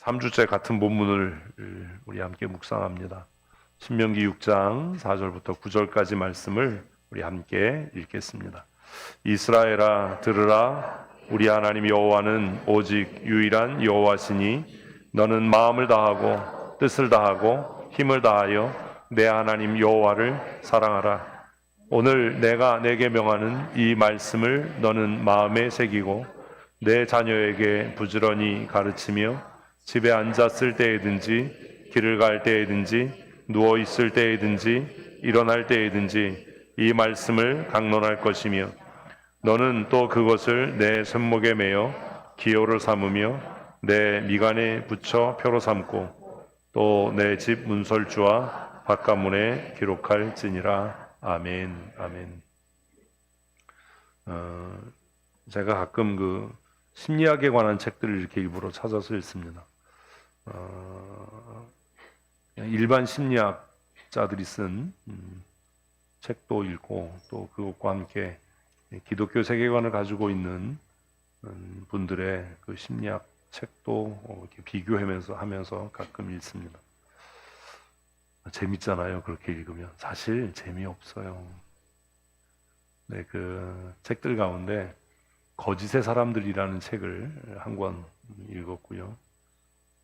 3주째 같은 본문을 우리 함께 묵상합니다. 신명기 6장 4절부터 9절까지 말씀을 우리 함께 읽겠습니다. 이스라엘아 들으라, 우리 하나님 여호와는 오직 유일한 여호와시니 너는 마음을 다하고 뜻을 다하고 힘을 다하여 내 하나님 여호와를 사랑하라. 오늘 내가 내게 명하는 이 말씀을 너는 마음에 새기고 내 자녀에게 부지런히 가르치며 집에 앉았을 때에든지 길을 갈 때에든지 누워 있을 때에든지 일어날 때에든지 이 말씀을 강론할 것이며 너는 또 그것을 내 손목에 매어 기호를 삼으며 내 미간에 붙여 표로 삼고 또 내 집 문설주와 바깥문에 기록할지니라. 아멘. 아멘. 제가 가끔 그 심리학에 관한 책들을 이렇게 일부러 찾아서 읽습니다. 일반 심리학자들이 쓴 책도 읽고 또 그것과 함께 기독교 세계관을 가지고 있는 분들의 그 심리학 책도 이렇게 비교하면서 가끔 읽습니다. 재밌잖아요. 그렇게 읽으면. 사실 재미없어요. 네, 그 책들 가운데 거짓의 사람들이라는 책을 한 권 읽었고요.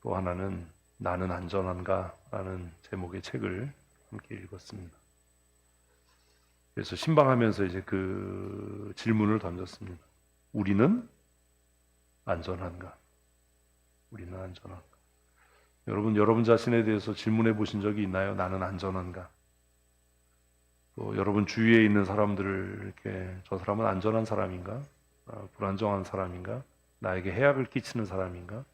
또 하나는 나는 안전한가? 라는 제목의 책을 함께 읽었습니다. 그래서 신방하면서 이제 그 질문을 던졌습니다. 우리는 안전한가? 우리는 안전한가? 여러분 자신에 대해서 질문해 보신 적이 있나요? 나는 안전한가? 또 여러분 주위에 있는 사람들을 이렇게 저 사람은 안전한 사람인가? 불안정한 사람인가? 나에게 해악을 끼치는 사람인가?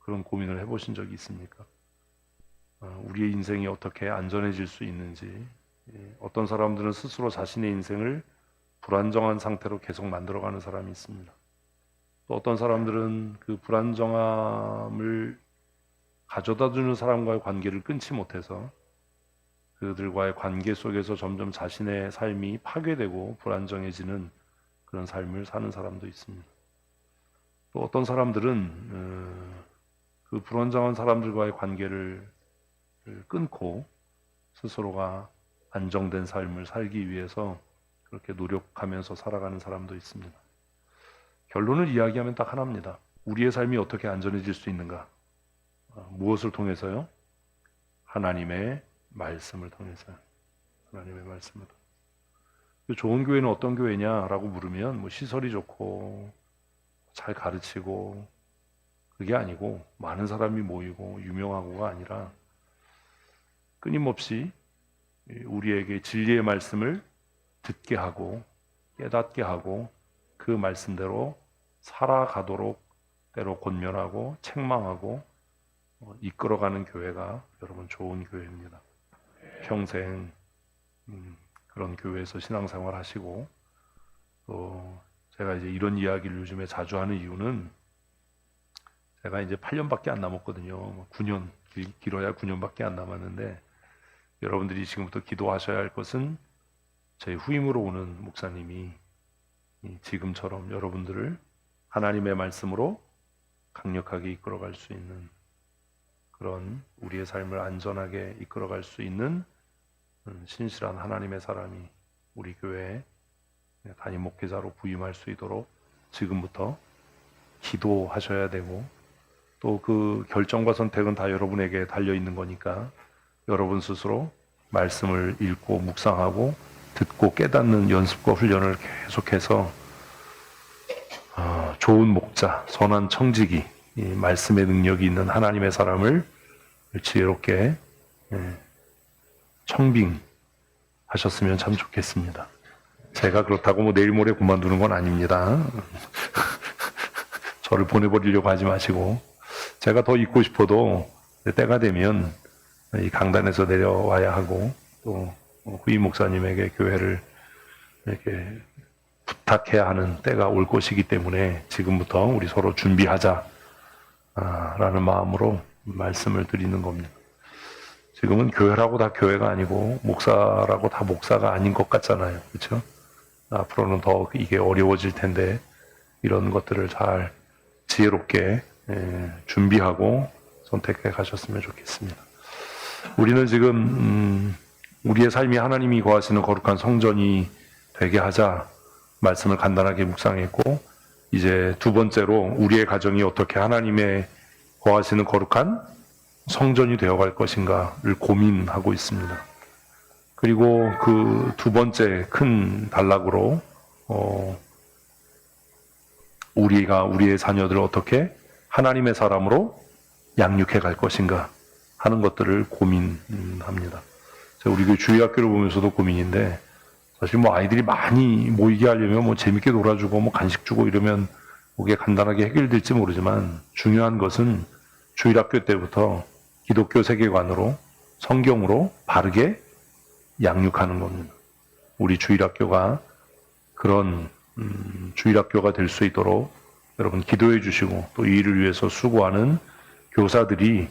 그런 고민을 해보신 적이 있습니까? 우리의 인생이 어떻게 안전해질 수 있는지, 어떤 사람들은 스스로 자신의 인생을 불안정한 상태로 계속 만들어가는 사람이 있습니다. 또 어떤 사람들은 그 불안정함을 가져다 주는 사람과의 관계를 끊지 못해서 그들과의 관계 속에서 점점 자신의 삶이 파괴되고 불안정해지는 그런 삶을 사는 사람도 있습니다. 또 어떤 사람들은 그 불안정한 사람들과의 관계를 끊고 스스로가 안정된 삶을 살기 위해서 그렇게 노력하면서 살아가는 사람도 있습니다. 결론을 이야기하면 딱 하나입니다. 우리의 삶이 어떻게 안전해질 수 있는가? 무엇을 통해서요? 하나님의 말씀을 통해서요. 하나님의 말씀을 통해서. 좋은 교회는 어떤 교회냐라고 물으면 뭐 시설이 좋고 잘 가르치고 그게 아니고 많은 사람이 모이고 유명하고가 아니라 끊임없이 우리에게 진리의 말씀을 듣게 하고 깨닫게 하고 그 말씀대로 살아가도록 때로 권면하고 책망하고 이끌어가는 교회가 여러분 좋은 교회입니다. 평생 그런 교회에서 신앙생활 하시고 또 제가 이제 이런 이야기를 요즘에 자주 하는 이유는 제가 이제 8년밖에 안 남았거든요. 9년, 길어야 9년밖에 안 남았는데 여러분들이 지금부터 기도하셔야 할 것은 제 후임으로 오는 목사님이 지금처럼 여러분들을 하나님의 말씀으로 강력하게 이끌어갈 수 있는 그런 우리의 삶을 안전하게 이끌어갈 수 있는 신실한 하나님의 사람이 우리 교회에 담임 목회자로 부임할 수 있도록 지금부터 기도하셔야 되고 또 그 결정과 선택은 다 여러분에게 달려있는 거니까 여러분 스스로 말씀을 읽고 묵상하고 듣고 깨닫는 연습과 훈련을 계속해서 좋은 목자, 선한 청지기, 이 말씀의 능력이 있는 하나님의 사람을 지혜롭게 청빙하셨으면 참 좋겠습니다. 제가 그렇다고 뭐 내일 모레 그만두는 건 아닙니다. 저를 보내버리려고 하지 마시고 제가 더 있고 싶어도 때가 되면 이 강단에서 내려와야 하고 또 후임 목사님에게 교회를 이렇게 부탁해야 하는 때가 올 것이기 때문에 지금부터 우리 서로 준비하자 라는 마음으로 말씀을 드리는 겁니다. 지금은 교회라고 다 교회가 아니고 목사라고 다 목사가 아닌 것 같잖아요. 그렇죠? 앞으로는 더 이게 어려워질 텐데 이런 것들을 잘 지혜롭게 준비하고 선택해 가셨으면 좋겠습니다. 우리는 지금 우리의 삶이 하나님이 거하시는 거룩한 성전이 되게 하자 말씀을 간단하게 묵상했고, 이제 두 번째로 우리의 가정이 어떻게 하나님의 거하시는 거룩한 성전이 되어갈 것인가를 고민하고 있습니다. 그리고 그 두 번째 큰 단락으로 우리가 우리의 자녀들을 어떻게 하나님의 사람으로 양육해 갈 것인가 하는 것들을 고민합니다. 우리 그 주일학교를 보면서도 고민인데, 사실 뭐 아이들이 많이 모이게 하려면 뭐 재밌게 놀아주고 뭐 간식 주고 이러면 그게 간단하게 해결될지 모르지만, 중요한 것은 주일학교 때부터 기독교 세계관으로 성경으로 바르게 양육하는 겁니다. 우리 주일학교가 그런 주일학교가 될 수 있도록 여러분 기도해 주시고, 또 이 일을 위해서 수고하는 교사들이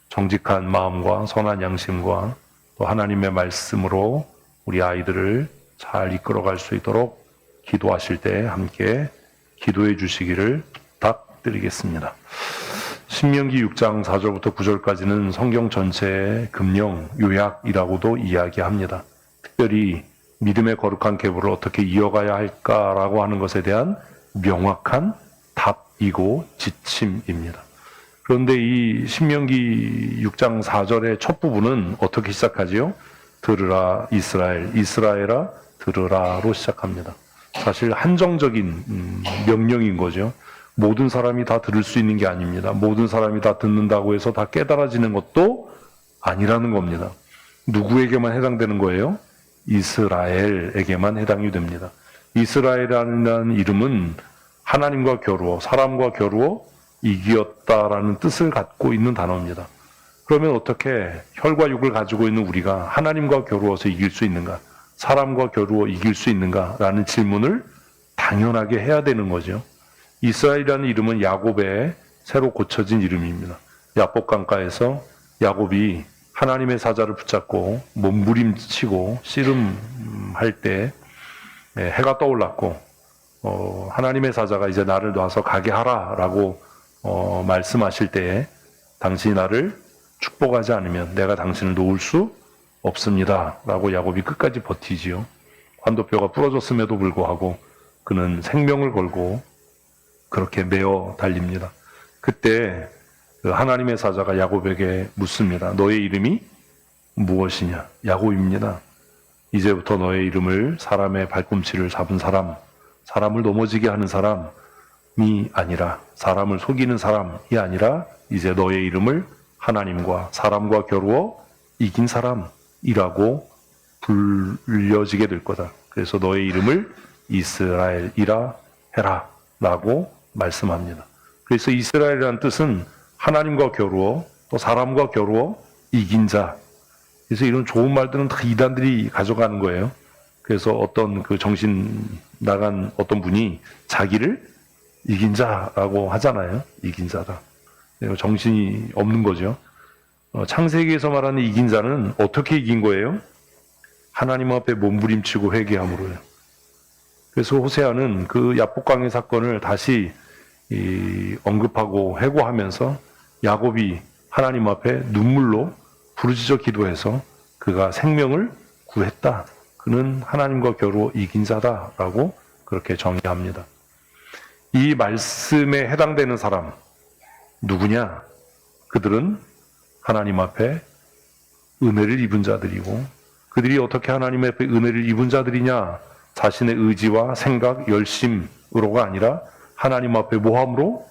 정직한 마음과 선한 양심과 또 하나님의 말씀으로 우리 아이들을 잘 이끌어갈 수 있도록 기도하실 때 함께 기도해 주시기를 부탁드리겠습니다. 신명기 6장 4절부터 9절까지는 성경 전체의 금령, 요약이라고도 이야기합니다. 특별히 믿음의 거룩한 계보를 어떻게 이어가야 할까라고 하는 것에 대한 명확한 답이고 지침입니다. 그런데 이 신명기 6장 4절의 첫 부분은 어떻게 시작하지요? 들으라 이스라엘, 이스라엘아 들으라로 시작합니다. 사실 한정적인 명령인 거죠. 모든 사람이 다 들을 수 있는 게 아닙니다. 모든 사람이 다 듣는다고 해서 다 깨달아지는 것도 아니라는 겁니다. 누구에게만 해당되는 거예요? 이스라엘에게만 해당이 됩니다. 이스라엘이라는 이름은 하나님과 겨루어, 사람과 겨루어 이기었다라는 뜻을 갖고 있는 단어입니다. 그러면 어떻게 혈과 육을 가지고 있는 우리가 하나님과 겨루어서 이길 수 있는가? 사람과 겨루어 이길 수 있는가라는 질문을 당연하게 해야 되는 거죠. 이스라엘이라는 이름은 야곱의 새로 고쳐진 이름입니다. 야복강가에서 야곱이 하나님의 사자를 붙잡고 몸부림치고 씨름할 때 해가 떠올랐고, 하나님의 사자가 이제 나를 놔서 가게 하라라고 말씀하실 때에, 당신이 나를 축복하지 않으면 내가 당신을 놓을 수 없습니다 라고 야곱이 끝까지 버티지요. 환도뼈가 부러졌음에도 불구하고 그는 생명을 걸고 그렇게 메어 달립니다. 그때 하나님의 사자가 야곱에게 묻습니다. 너의 이름이 무엇이냐? 야곱입니다. 이제부터 너의 이름을 사람의 발꿈치를 잡은 사람, 사람을 넘어지게 하는 사람이 아니라, 사람을 속이는 사람이 아니라 이제 너의 이름을 하나님과 사람과 겨루어 이긴 사람이라고 불려지게 될 거다. 그래서 너의 이름을 이스라엘이라 해라 라고 말씀합니다. 그래서 이스라엘이라는 뜻은 하나님과 겨루어 또 사람과 겨루어 이긴 자. 그래서 이런 좋은 말들은 다 이단들이 가져가는 거예요. 그래서 어떤 그 정신 나간 어떤 분이 자기를 이긴 자라고 하잖아요. 이긴 자다. 정신이 없는 거죠. 창세기에서 말하는 이긴 자는 어떻게 이긴 거예요? 하나님 앞에 몸부림치고 회개함으로요. 그래서 호세아는 그 야복강의 사건을 다시 언급하고 회고하면서 야곱이 하나님 앞에 눈물로 부르짖어 기도해서 그가 생명을 구했다. 그는 하나님과 겨루 이긴 자다라고 그렇게 정의합니다. 이 말씀에 해당되는 사람 누구냐? 그들은 하나님 앞에 은혜를 입은 자들이고, 그들이 어떻게 하나님 앞에 은혜를 입은 자들이냐? 자신의 의지와 생각, 열심으로가 아니라 하나님 앞에 모함으로,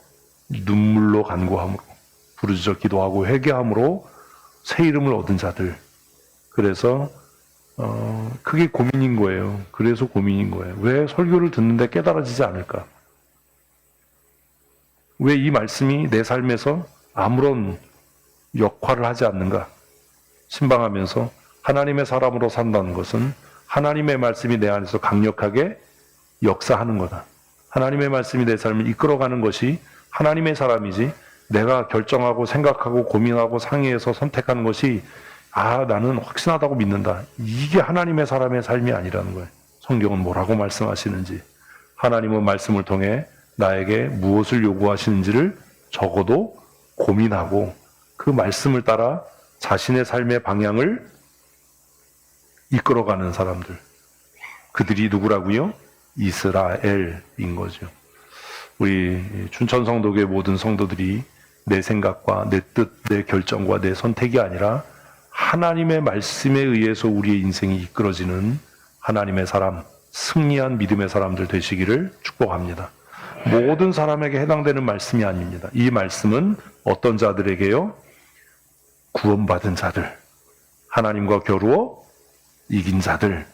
눈물로 간구함으로, 부르짖어 기도하고 회개함으로 새 이름을 얻은 자들. 그래서 그게 고민인 거예요. 그래서 고민인 거예요. 왜 설교를 듣는데 깨달아지지 않을까? 왜 이 말씀이 내 삶에서 아무런 역할을 하지 않는가? 신방하면서 하나님의 사람으로 산다는 것은 하나님의 말씀이 내 안에서 강력하게 역사하는 거다. 하나님의 말씀이 내 삶을 이끌어가는 것이 하나님의 사람이지, 내가 결정하고 생각하고 고민하고 상의해서 선택하는 것이 나는 확신하다고 믿는다. 이게 하나님의 사람의 삶이 아니라는 거예요. 성경은 뭐라고 말씀하시는지, 하나님은 말씀을 통해 나에게 무엇을 요구하시는지를 적어도 고민하고 그 말씀을 따라 자신의 삶의 방향을 이끌어가는 사람들. 그들이 누구라고요? 이스라엘인 거죠. 우리 춘천성도교의 모든 성도들이 내 생각과 내 뜻, 내 결정과 내 선택이 아니라 하나님의 말씀에 의해서 우리의 인생이 이끌어지는 하나님의 사람, 승리한 믿음의 사람들 되시기를 축복합니다. 모든 사람에게 해당되는 말씀이 아닙니다. 이 말씀은 어떤 자들에게요? 구원받은 자들, 하나님과 겨루어 이긴 자들.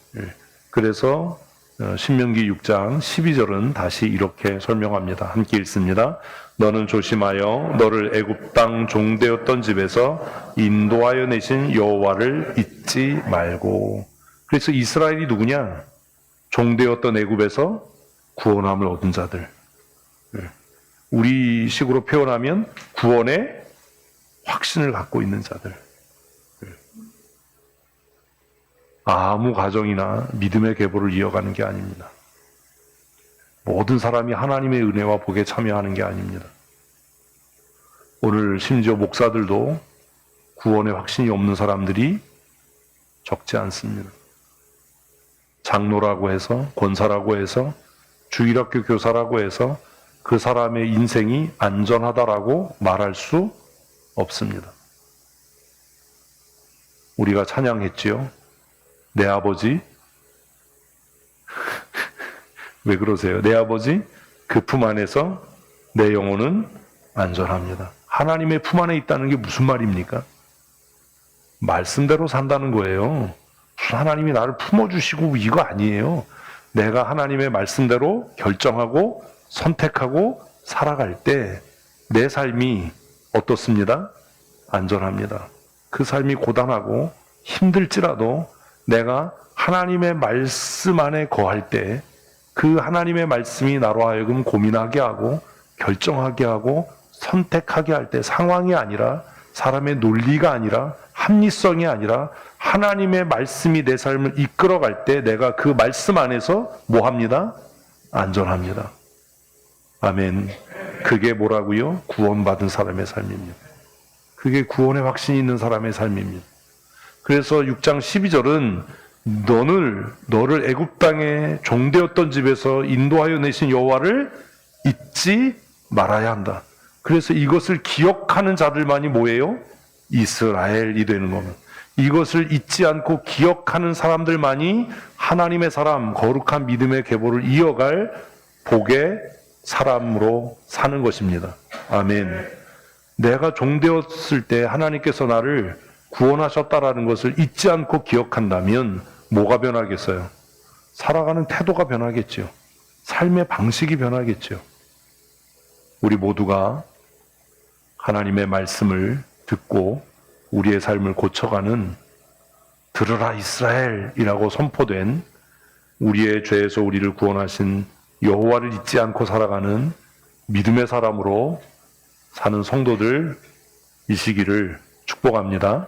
그래서 신명기 6장 12절은 다시 이렇게 설명합니다. 함께 읽습니다. 너는 조심하여 너를 애굽 땅 종되었던 집에서 인도하여 내신 여호와를 잊지 말고. 그래서 이스라엘이 누구냐? 종되었던 애굽에서 구원함을 얻은 자들. 우리 식으로 표현하면 구원의 확신을 갖고 있는 자들. 아무 가정이나 믿음의 계보를 이어가는 게 아닙니다. 모든 사람이 하나님의 은혜와 복에 참여하는 게 아닙니다. 오늘 심지어 목사들도 구원의 확신이 없는 사람들이 적지 않습니다. 장로라고 해서, 권사라고 해서, 주일학교 교사라고 해서 그 사람의 인생이 안전하다라고 말할 수 없습니다. 우리가 찬양했지요. 내 아버지, 왜 그러세요? 내 아버지, 그 품 안에서 내 영혼은 안전합니다. 하나님의 품 안에 있다는 게 무슨 말입니까? 말씀대로 산다는 거예요. 하나님이 나를 품어주시고 이거 아니에요. 내가 하나님의 말씀대로 결정하고 선택하고 살아갈 때 내 삶이 어떻습니다? 안전합니다. 그 삶이 고단하고 힘들지라도 내가 하나님의 말씀 안에 거할 때 그 하나님의 말씀이 나로 하여금 고민하게 하고 결정하게 하고 선택하게 할 때 상황이 아니라 사람의 논리가 아니라 합리성이 아니라 하나님의 말씀이 내 삶을 이끌어갈 때 내가 그 말씀 안에서 뭐 합니다? 안전합니다. 아멘. 그게 뭐라고요? 구원받은 사람의 삶입니다. 그게 구원의 확신이 있는 사람의 삶입니다. 그래서 6장 12절은 너를 애굽 땅에 종되었던 집에서 인도하여 내신 여호와를 잊지 말아야 한다. 그래서 이것을 기억하는 자들만이 뭐예요? 이스라엘이 되는 겁니다. 이것을 잊지 않고 기억하는 사람들만이 하나님의 사람, 거룩한 믿음의 계보를 이어갈 복의 사람으로 사는 것입니다. 아멘. 내가 종되었을 때 하나님께서 나를 구원하셨다라는 것을 잊지 않고 기억한다면 뭐가 변하겠어요? 살아가는 태도가 변하겠죠. 삶의 방식이 변하겠죠. 우리 모두가 하나님의 말씀을 듣고 우리의 삶을 고쳐가는 들으라 이스라엘이라고 선포된 우리의 죄에서 우리를 구원하신 여호와를 잊지 않고 살아가는 믿음의 사람으로 사는 성도들 이시기를 축복합니다.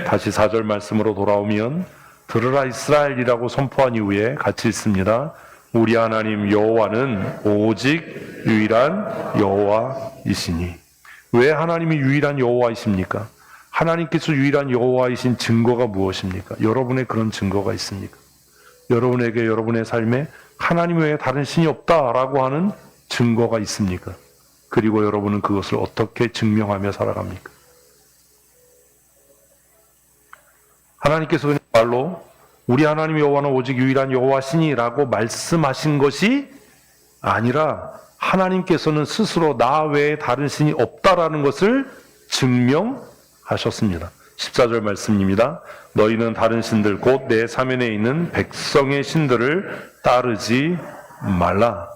다시 4절 말씀으로 돌아오면 들으라 이스라엘이라고 선포한 이후에 같이 읽습니다. 우리 하나님 여호와는 오직 유일한 여호와이시니. 왜 하나님이 유일한 여호와이십니까? 하나님께서 유일한 여호와이신 증거가 무엇입니까? 여러분의 그런 증거가 있습니까? 여러분에게 여러분의 삶에 하나님 외에 다른 신이 없다라고 하는 증거가 있습니까? 그리고 여러분은 그것을 어떻게 증명하며 살아갑니까? 하나님께서 그냥 말로 우리 하나님 여호와는 오직 유일한 여호와시니라고 말씀하신 것이 아니라 하나님께서는 스스로 나 외에 다른 신이 없다라는 것을 증명하셨습니다. 14절 말씀입니다. 너희는 다른 신들 곧 내 사면에 있는 백성의 신들을 따르지 말라.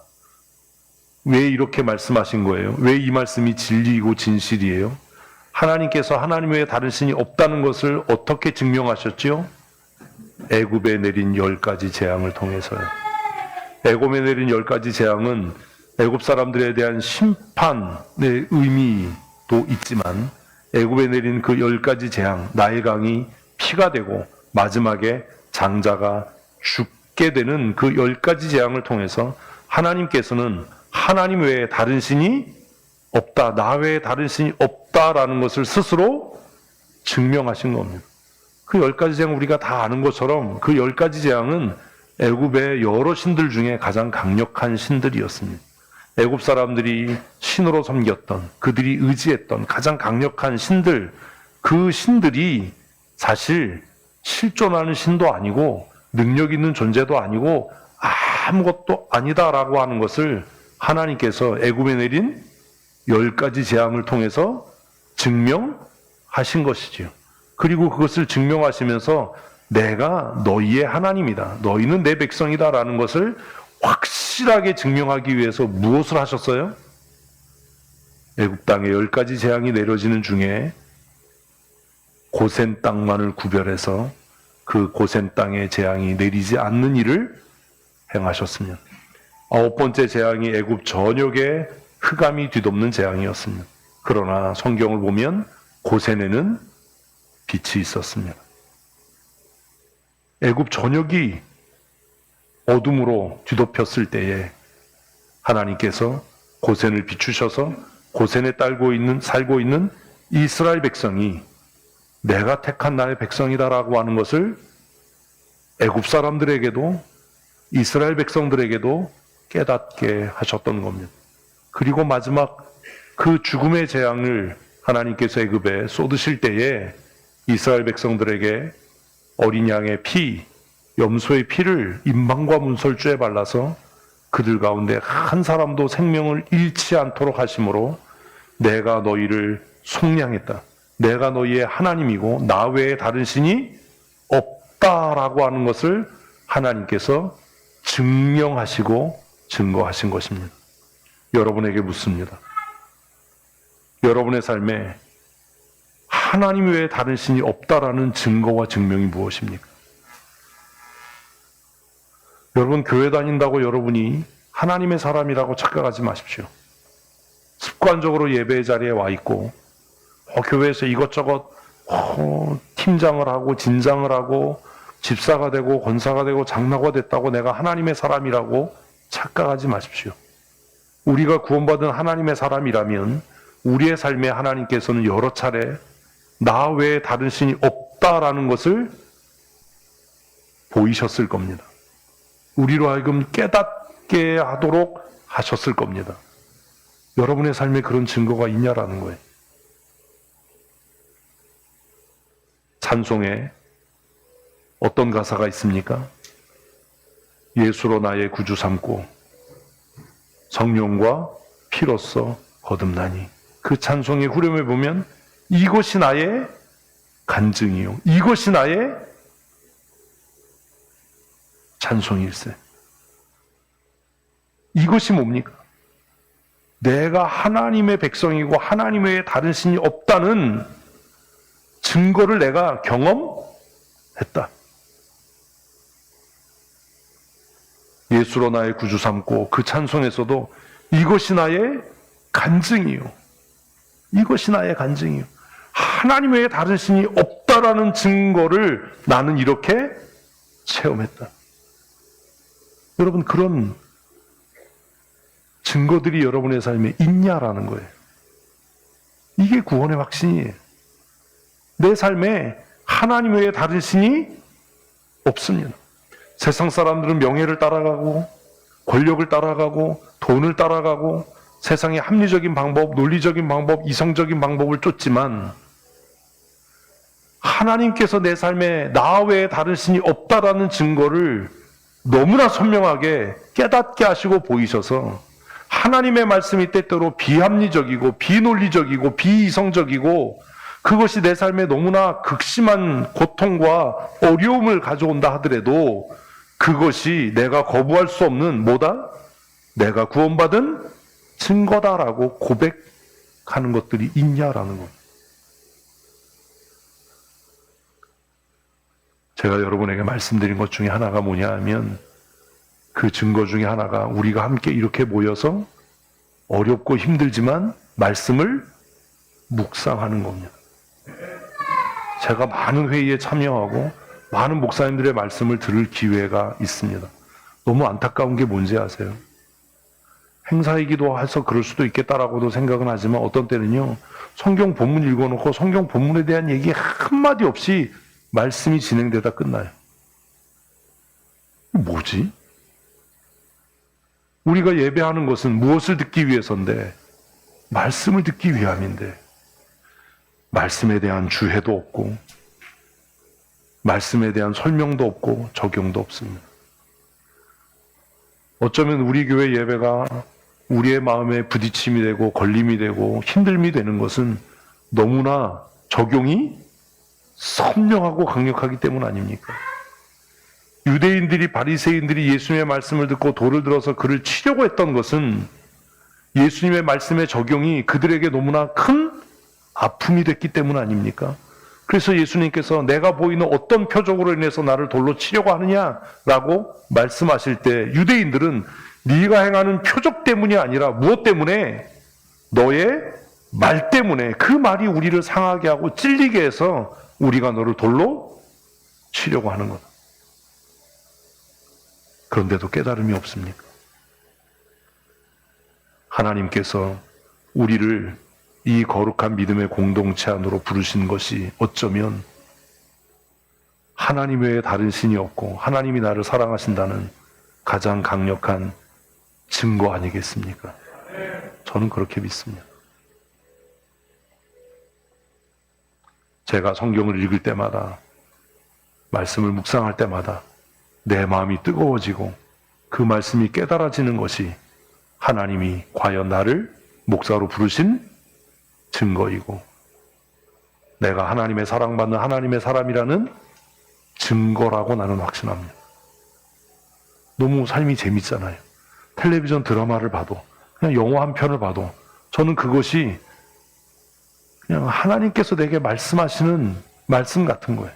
왜 이렇게 말씀하신 거예요? 왜 이 말씀이 진리이고 진실이에요? 하나님께서 하나님 외에 다른 신이 없다는 것을 어떻게 증명하셨죠? 애굽에 내린 10가지 재앙을 통해서요. 애굽에 내린 10가지 재앙은 애굽 사람들에 대한 심판의 의미도 있지만 애굽에 내린 그 10가지 재앙, 나일강이 피가 되고 마지막에 장자가 죽게 되는 그 10가지 재앙을 통해서 하나님께서는 하나님 외에 다른 신이 없다, 나 외에 다른 신이 없다라는 것을 스스로 증명하신 겁니다. 그 10가지 재앙 우리가 다 아는 것처럼 그 10가지 재앙은 애굽의 여러 신들 중에 가장 강력한 신들이었습니다. 애굽 사람들이 신으로 섬겼던, 그들이 의지했던 가장 강력한 신들, 그 신들이 사실 실존하는 신도 아니고 능력 있는 존재도 아니고 아무것도 아니다라고 하는 것을 하나님께서 애굽에 내린 10가지 재앙을 통해서 증명하신 것이지요. 그리고 그것을 증명하시면서 내가 너희의 하나님이다, 너희는 내 백성이다라는 것을 확실하게 증명하기 위해서 무엇을 하셨어요? 애굽 땅에 10가지 재앙이 내려지는 중에 고센 땅만을 구별해서 그 고센 땅에 재앙이 내리지 않는 일을 행하셨습니다. 9번째 재앙이 애굽 전역에 흑암이 뒤덮는 재앙이었습니다. 그러나 성경을 보면 고센에는 빛이 있었습니다. 애굽 전역이 어둠으로 뒤덮였을 때에 하나님께서 고센을 비추셔서 고센에 살고 있는 이스라엘 백성이 내가 택한 나의 백성이다라고 하는 것을 애굽 사람들에게도 이스라엘 백성들에게도 깨닫게 하셨던 겁니다. 그리고 마지막 그 죽음의 재앙을 하나님께서 애굽에 쏟으실 때에 이스라엘 백성들에게 어린 양의 피, 염소의 피를 임방과 문설주에 발라서 그들 가운데 한 사람도 생명을 잃지 않도록 하심으로 내가 너희를 속량했다, 내가 너희의 하나님이고 나 외에 다른 신이 없다라고 하는 것을 하나님께서 증명하시고 증거하신 것입니다. 여러분에게 묻습니다. 여러분의 삶에 하나님 외에 다른 신이 없다라는 증거와 증명이 무엇입니까? 여러분, 교회 다닌다고 여러분이 하나님의 사람이라고 착각하지 마십시오. 습관적으로 예배의 자리에 와 있고 교회에서 이것저것 팀장을 하고 진장을 하고 집사가 되고 권사가 되고 장로가 됐다고 내가 하나님의 사람이라고 착각하지 마십시오. 우리가 구원받은 하나님의 사람이라면 우리의 삶에 하나님께서는 여러 차례 나 외에 다른 신이 없다라는 것을 보이셨을 겁니다. 우리로 하여금 깨닫게 하도록 하셨을 겁니다. 여러분의 삶에 그런 증거가 있냐라는 거예요. 찬송에 어떤 가사가 있습니까? 예수로 나의 구주 삼고 성령과 피로써 거듭나니. 그 찬송의 후렴에 보면 이것이 나의 간증이요, 이것이 나의 찬송일세. 이것이 뭡니까? 내가 하나님의 백성이고 하나님 외에 다른 신이 없다는 증거를 내가 경험했다. 예수로 나의 구주 삼고, 그 찬송에서도 이것이 나의 간증이요, 이것이 나의 간증이요, 하나님 외에 다른 신이 없다라는 증거를 나는 이렇게 체험했다. 여러분, 그런 증거들이 여러분의 삶에 있냐라는 거예요. 이게 구원의 확신이에요. 내 삶에 하나님 외에 다른 신이 없습니다. 세상 사람들은 명예를 따라가고 권력을 따라가고 돈을 따라가고 세상의 합리적인 방법, 논리적인 방법, 이성적인 방법을 쫓지만 하나님께서 내 삶에 나 외에 다른 신이 없다라는 증거를 너무나 선명하게 깨닫게 하시고 보이셔서 하나님의 말씀이 때때로 비합리적이고 비논리적이고 비이성적이고 그것이 내 삶에 너무나 극심한 고통과 어려움을 가져온다 하더라도 그것이 내가 거부할 수 없는 뭐다? 내가 구원받은 증거다라고 고백하는 것들이 있냐라는 것. 제가 여러분에게 말씀드린 것 중에 하나가 뭐냐 하면 그 증거 중에 하나가 우리가 함께 이렇게 모여서 어렵고 힘들지만 말씀을 묵상하는 겁니다. 제가 많은 회의에 참여하고 많은 목사님들의 말씀을 들을 기회가 있습니다. 너무 안타까운 게 뭔지 아세요? 행사이기도 해서 그럴 수도 있겠다라고도 생각은 하지만 어떤 때는요, 성경 본문 읽어놓고 성경 본문에 대한 얘기 한마디 없이 말씀이 진행되다 끝나요. 뭐지? 우리가 예배하는 것은 무엇을 듣기 위해서인데, 말씀을 듣기 위함인데, 말씀에 대한 주해도 없고, 말씀에 대한 설명도 없고, 적용도 없습니다. 어쩌면 우리 교회 예배가 우리의 마음에 부딪힘이 되고 걸림이 되고 힘듦이 되는 것은 너무나 적용이 선명하고 강력하기 때문 아닙니까? 유대인들이 바리새인들이 예수님의 말씀을 듣고 돌을 들어서 그를 치려고 했던 것은 예수님의 말씀의 적용이 그들에게 너무나 큰 아픔이 됐기 때문 아닙니까? 그래서 예수님께서 내가 보이는 어떤 표적으로 인해서 나를 돌로 치려고 하느냐라고 말씀하실 때 유대인들은 네가 행하는 표적 때문이 아니라 무엇 때문에? 너의 말 때문에, 그 말이 우리를 상하게 하고 찔리게 해서 우리가 너를 돌로 치려고 하는 거다. 그런데도 깨달음이 없습니까? 하나님께서 우리를 이 거룩한 믿음의 공동체 안으로 부르신 것이 어쩌면 하나님 외에 다른 신이 없고 하나님이 나를 사랑하신다는 가장 강력한 증거 아니겠습니까? 저는 그렇게 믿습니다. 제가 성경을 읽을 때마다, 말씀을 묵상할 때마다 내 마음이 뜨거워지고 그 말씀이 깨달아지는 것이 하나님이 과연 나를 목사로 부르신 증거이고 내가 하나님의 사랑받는 하나님의 사람이라는 증거라고 나는 확신합니다. 너무 삶이 재밌잖아요. 텔레비전 드라마를 봐도, 그냥 영화 한 편을 봐도 저는 그것이 그냥 하나님께서 내게 말씀하시는 말씀 같은 거예요.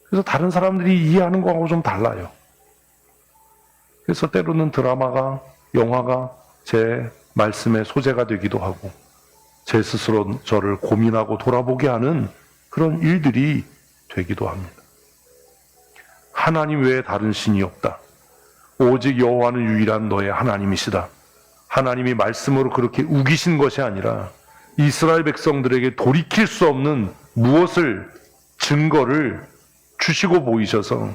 그래서 다른 사람들이 이해하는 거하고 좀 달라요. 그래서 때로는 드라마가, 영화가 제 말씀의 소재가 되기도 하고 제 스스로 저를 고민하고 돌아보게 하는 그런 일들이 되기도 합니다. 하나님 외에 다른 신이 없다. 오직 여호와는 유일한 너의 하나님이시다. 하나님이 말씀으로 그렇게 우기신 것이 아니라 이스라엘 백성들에게 돌이킬 수 없는 무엇을, 증거를 주시고 보이셔서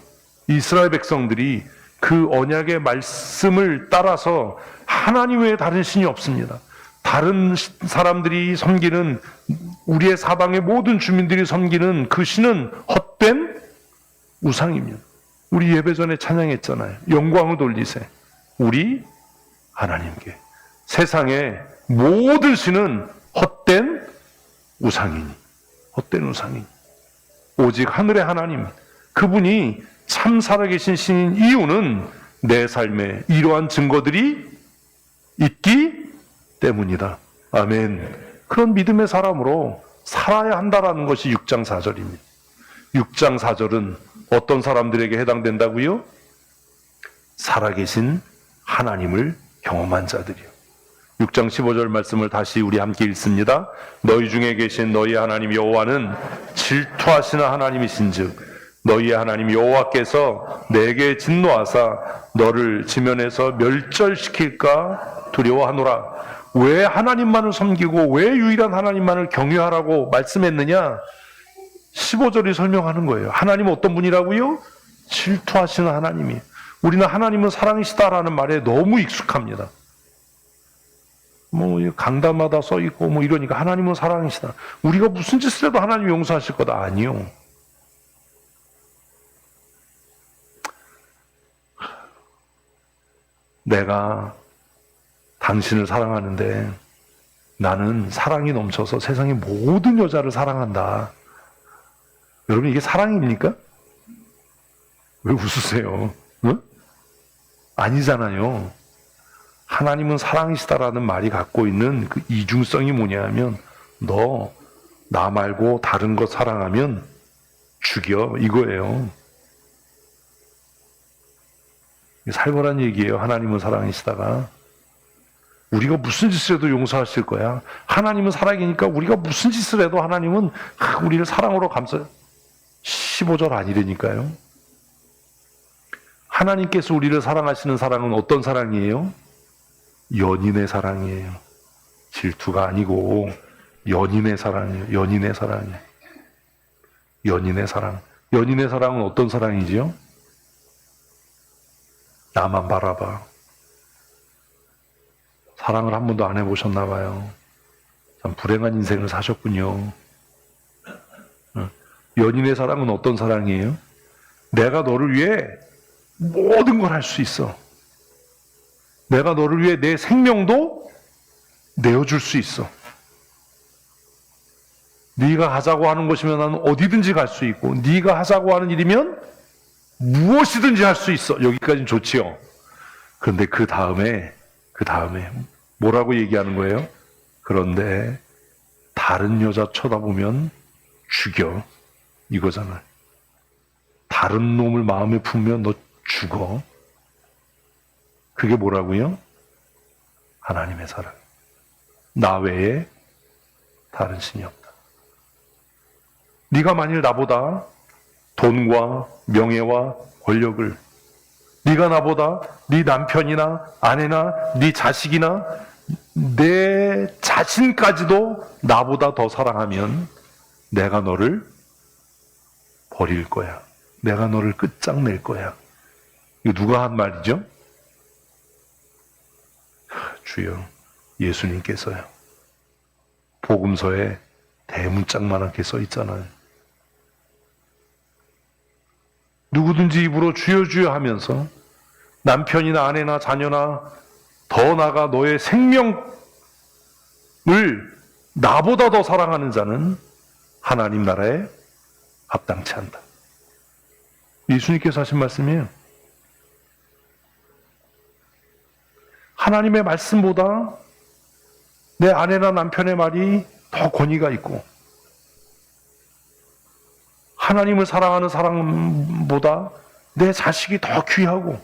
이스라엘 백성들이 그 언약의 말씀을 따라서 하나님 외에 다른 신이 없습니다. 다른 사람들이 섬기는, 우리의 사방의 모든 주민들이 섬기는 그 신은 헛된 우상입니다. 우리 예배 전에 찬양했잖아요. 영광을 돌리세. 우리 하나님께. 세상의 모든 신은 헛된 우상이니. 헛된 우상이니. 오직 하늘의 하나님, 그분이 참 살아계신 신인 이유는 내 삶에 이러한 증거들이 있기 때문이다. 아멘. 그런 믿음의 사람으로 살아야 한다라는 것이 6장 4절입니다. 6장 4절은 어떤 사람들에게 해당된다고요? 살아계신 하나님을 경험한 자들이요. 6장 15절 말씀을 다시 우리 함께 읽습니다. 너희 중에 계신 너희 하나님 여호와는 질투하시는 하나님이신즉 너희의 하나님 여호와께서 내게 진노하사 너를 지면에서 멸절시킬까 두려워하노라. 왜 하나님만을 섬기고 왜 유일한 하나님만을 경외하라고 말씀했느냐? 15절이 설명하는 거예요. 하나님은 어떤 분이라고요? 질투하시는 하나님이. 우리는 하나님은 사랑이시다라는 말에 너무 익숙합니다. 강단마다 써있고 이러니까 하나님은 사랑이시다. 우리가 무슨 짓을 해도 하나님 용서하실 거다. 아니요. 내가 당신을 사랑하는데 나는 사랑이 넘쳐서 세상의 모든 여자를 사랑한다. 여러분, 이게 사랑입니까? 왜 웃으세요? 응? 아니잖아요. 하나님은 사랑이시다라는 말이 갖고 있는 그 이중성이 뭐냐면, 너 나 말고 다른 것 사랑하면 죽여, 이거예요. 살벌한 얘기예요. 하나님은 사랑이시다가 우리가 무슨 짓을 해도 용서하실 거야. 하나님은 사랑이니까 우리가 무슨 짓을 해도 하나님은 우리를 사랑으로 감싸. 15절 아니라니까요. 하나님께서 우리를 사랑하시는 사랑은 어떤 사랑이에요? 연인의 사랑이에요. 질투가 아니고 연인의 사랑이에요. 연인의 사랑이에요. 연인의 사랑. 연인의 사랑은 어떤 사랑이지요? 나만 바라봐. 사랑을 한 번도 안 해보셨나 봐요. 참 불행한 인생을 사셨군요. 연인의 사랑은 어떤 사랑이에요? 내가 너를 위해 모든 걸 할 수 있어. 내가 너를 위해 내 생명도 내어줄 수 있어. 네가 하자고 하는 것이면 나는 어디든지 갈 수 있고, 네가 하자고 하는 일이면 무엇이든지 할 수 있어. 여기까지는 좋지요. 그런데 그 다음에 뭐라고 얘기하는 거예요? 그런데 다른 여자 쳐다보면 죽여. 이거잖아요. 다른 놈을 마음에 품으면 너 죽어. 그게 뭐라고요? 하나님의 사랑. 나 외에 다른 신이 없다. 네가 만일 나보다 돈과 명예와 권력을, 네가 나보다 네 남편이나 아내나 네 자식이나 내 자신까지도 나보다 더 사랑하면 내가 너를 버릴 거야. 내가 너를 끝장낼 거야. 이거 누가 한 말이죠? 주여, 예수님께서요. 복음서에 대문짝만하게 써 있잖아요. 누구든지 입으로 주여 주여 하면서 남편이나 아내나 자녀나 더 나아가 너의 생명을 나보다 더 사랑하는 자는 하나님 나라에 합당치 않다. 예수님께서 하신 말씀이에요. 하나님의 말씀보다 내 아내나 남편의 말이 더 권위가 있고, 하나님을 사랑하는 사랑보다 내 자식이 더 귀하고,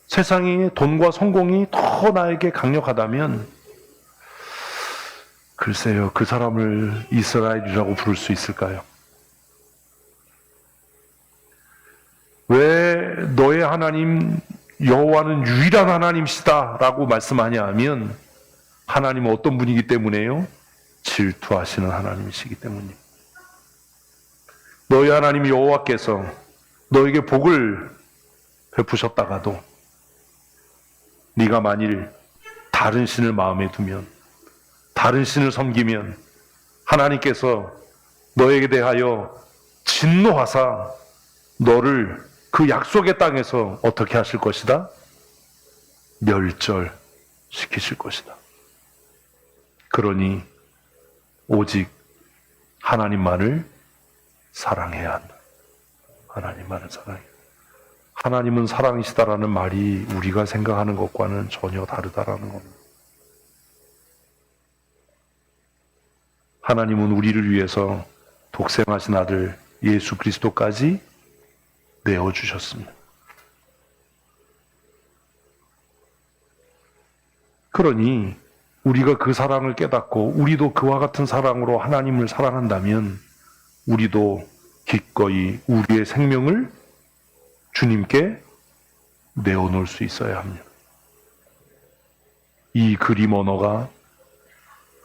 세상이 돈과 성공이 더 나에게 강력하다면 글쎄요, 그 사람을 이스라엘이라고 부를 수 있을까요? 왜 너의 하나님 여호와는 유일한 하나님이시다라고 말씀하냐 하면, 하나님은 어떤 분이기 때문에요? 질투하시는 하나님이시기 때문입니다. 너희 하나님 여호와께서 너에게 복을 베푸셨다가도 네가 만일 다른 신을 마음에 두면, 다른 신을 섬기면 하나님께서 너에게 대하여 진노하사 너를 그 약속의 땅에서 어떻게 하실 것이다? 멸절시키실 것이다. 그러니 오직 하나님만을 사랑해야 한다. 하나님만을 사랑해야 한다. 하나님은 사랑이시다라는 말이 우리가 생각하는 것과는 전혀 다르다라는 겁니다. 하나님은 우리를 위해서 독생하신 아들 예수 그리스도까지 내어주셨습니다. 그러니 우리가 그 사랑을 깨닫고 우리도 그와 같은 사랑으로 하나님을 사랑한다면 우리도 기꺼이 우리의 생명을 주님께 내어놓을 수 있어야 합니다. 이 그림 언어가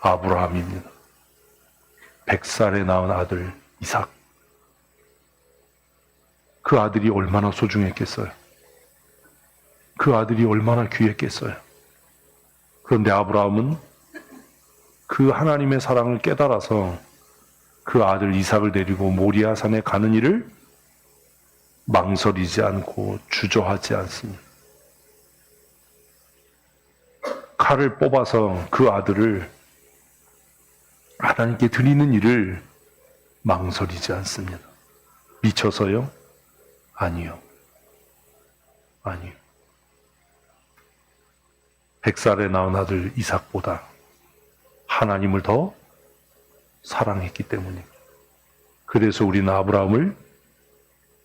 아브라함입니다. 100살에 낳은 아들 이삭. 그 아들이 얼마나 소중했겠어요. 그 아들이 얼마나 귀했겠어요. 그런데 아브라함은 그 하나님의 사랑을 깨달아서 그 아들 이삭을 데리고 모리아산에 가는 일을 망설이지 않고 주저하지 않습니다. 칼을 뽑아서 그 아들을 하나님께 드리는 일을 망설이지 않습니다. 미쳐서요? 아니요. 아니요. 100살에 낳은 아들 이삭보다 하나님을 더 사랑했기 때문입니다. 그래서 우리는 아브라함을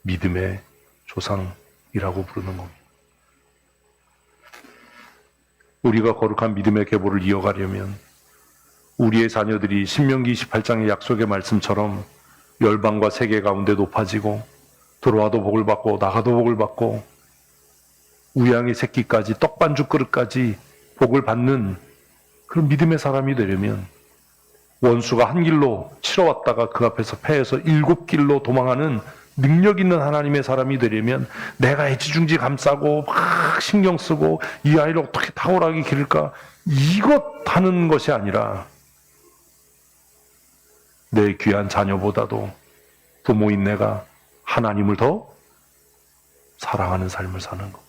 믿음의 조상이라고 부르는 겁니다. 우리가 거룩한 믿음의 계보를 이어가려면 우리의 자녀들이 신명기 28장의 약속의 말씀처럼 열방과 세계 가운데 높아지고 들어와도 복을 받고 나가도 복을 받고 우양의 새끼까지, 떡반죽 그릇까지 복을 받는 그런 믿음의 사람이 되려면, 원수가 한 길로 치러왔다가 그 앞에서 패해서 7길로 도망하는 능력 있는 하나님의 사람이 되려면, 내가 애지중지 감싸고 막 신경 쓰고 이 아이를 어떻게 탁월하게 기를까, 이것 하는 것이 아니라 내 귀한 자녀보다도 부모인 내가 하나님을 더 사랑하는 삶을 사는 것.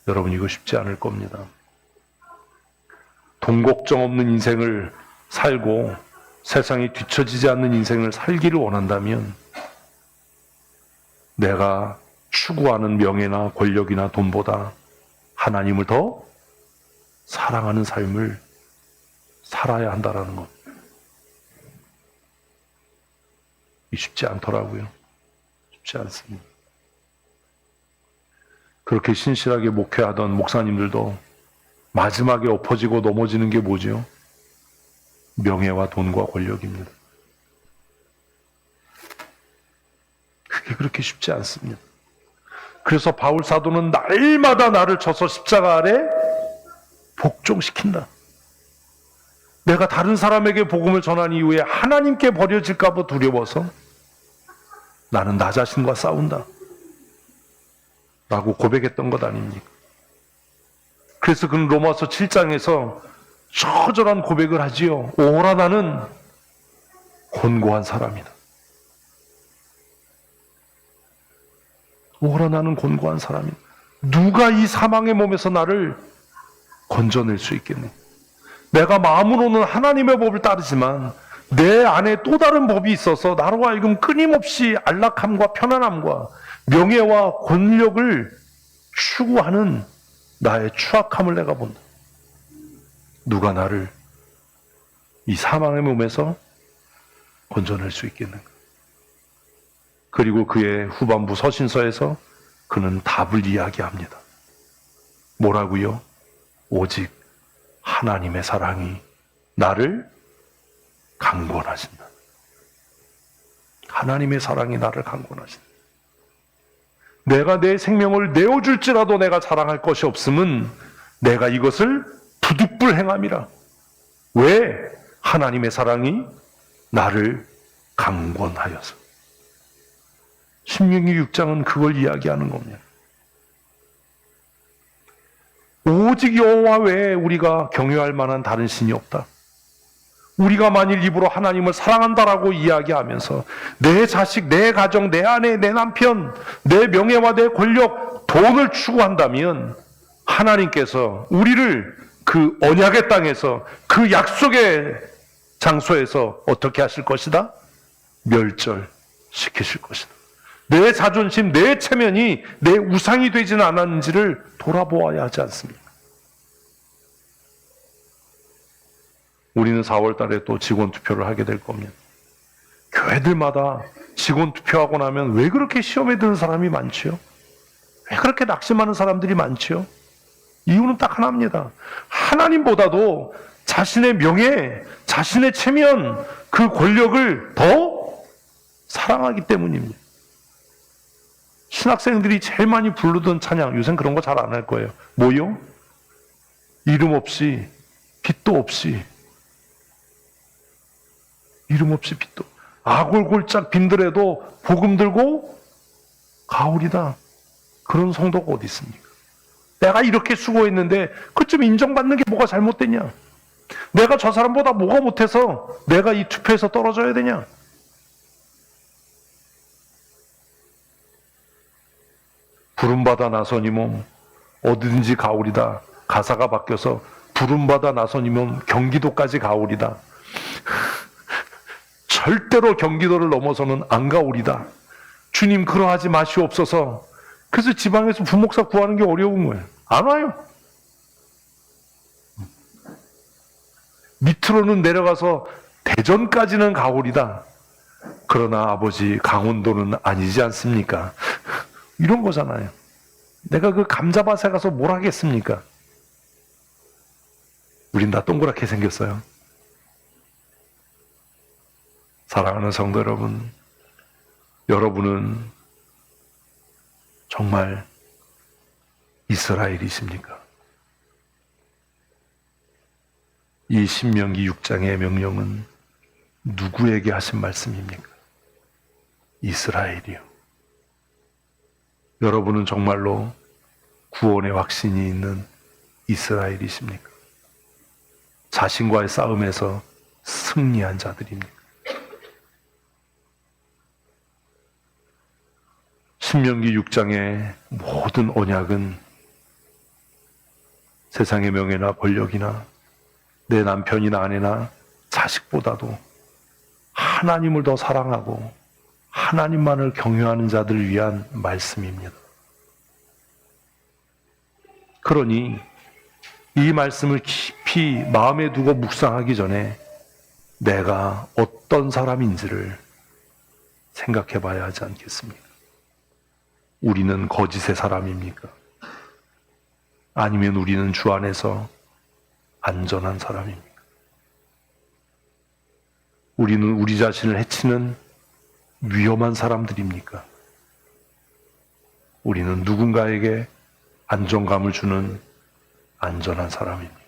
여러분, 이거 쉽지 않을 겁니다. 돈 걱정 없는 인생을 살고 세상에 뒤처지지 않는 인생을 살기를 원한다면, 내가 추구하는 명예나 권력이나 돈보다 하나님을 더 사랑하는 삶을 살아야 한다는 것. 이 쉽지 않더라고요. 쉽지 않습니다. 그렇게 신실하게 목회하던 목사님들도 마지막에 엎어지고 넘어지는 게 뭐죠? 명예와 돈과 권력입니다. 그게 그렇게 쉽지 않습니다. 그래서 바울 사도는 날마다 나를 쳐서 십자가 아래 복종시킨다. 내가 다른 사람에게 복음을 전한 이후에 하나님께 버려질까 봐 두려워서 나는 나 자신과 싸운다 라고 고백했던 것 아닙니까? 그래서 그는 로마서 7장에서 처절한 고백을 하지요. 오라, 나는 곤고한 사람이다. 오라, 나는 곤고한 사람이다. 누가 이 사망의 몸에서 나를 건져낼 수 있겠네. 내가 마음으로는 하나님의 법을 따르지만 내 안에 또 다른 법이 있어서 나로 하여금 끊임없이 안락함과 편안함과 명예와 권력을 추구하는 나의 추악함을 내가 본다. 누가 나를 이 사망의 몸에서 건져낼 수 있겠는가? 그리고 그의 후반부 서신서에서 그는 답을 이야기합니다. 뭐라고요? 오직 하나님의 사랑이 나를 강권하신다. 하나님의 사랑이 나를 강권하신다. 내가 내 생명을 내어줄지라도 내가 자랑할 것이 없음은 내가 이것을 부득불 행함이라. 왜? 하나님의 사랑이 나를 강권하여서. 신명기 6장은 그걸 이야기하는 겁니다. 오직 여호와 외에 우리가 경외할 만한 다른 신이 없다. 우리가 만일 입으로 하나님을 사랑한다라고 이야기하면서 내 자식, 내 가정, 내 아내, 내 남편, 내 명예와 내 권력, 돈을 추구한다면 하나님께서 우리를 그 언약의 땅에서, 그 약속의 장소에서 어떻게 하실 것이다? 멸절시키실 것이다. 내 자존심, 내 체면이 내 우상이 되지는 않았는지를 돌아보아야 하지 않습니까? 우리는 4월 달에 또 직원 투표를 하게 될 겁니다. 교회들마다 직원 투표하고 나면 왜 그렇게 시험에 드는 사람이 많지요? 왜 그렇게 낙심하는 사람들이 많지요? 이유는 딱 하나입니다. 하나님보다도 자신의 명예, 자신의 체면, 그 권력을 더 사랑하기 때문입니다. 신학생들이 제일 많이 부르던 찬양, 요새는 그런 거 잘 안 할 거예요. 뭐요? 이름 없이, 빛도 없이. 이름 없이 빛도. 아골골짝 빈들에도 복음 들고 가오리다. 그런 성도가 어디 있습니까? 내가 이렇게 수고했는데 그쯤 인정받는 게 뭐가 잘못됐냐? 내가 저 사람보다 뭐가 못해서 내가 이 투표에서 떨어져야 되냐? 부름받아 나선 이 몸 어디든지 가오리다. 가사가 바뀌어서 부름받아 나선 이 몸 경기도까지 가오리다. 절대로 경기도를 넘어서는 안 가오리다. 주님 그러하지 마시옵소서. 그래서 지방에서 부목사 구하는 게 어려운 거예요. 안 와요. 밑으로는 내려가서 대전까지는 가오리다. 그러나 아버지 강원도는 아니지 않습니까? 이런 거잖아요. 내가 그 감자밭에 가서 뭘 하겠습니까? 우린 다 동그랗게 생겼어요. 사랑하는 성도 여러분, 여러분은 정말 이스라엘이십니까? 이 신명기 6장의 명령은 누구에게 하신 말씀입니까? 이스라엘이요. 여러분은 정말로 구원의 확신이 있는 이스라엘이십니까? 자신과의 싸움에서 승리한 자들입니까? 신명기 6장의 모든 언약은 세상의 명예나 권력이나 내 남편이나 아내나 자식보다도 하나님을 더 사랑하고 하나님만을 경외하는 자들을 위한 말씀입니다. 그러니 이 말씀을 깊이 마음에 두고 묵상하기 전에 내가 어떤 사람인지를 생각해 봐야 하지 않겠습니까? 우리는 거짓의 사람입니까? 아니면 우리는 주 안에서 안전한 사람입니까? 우리는 우리 자신을 해치는 위험한 사람들입니까? 우리는 누군가에게 안정감을 주는 안전한 사람입니다.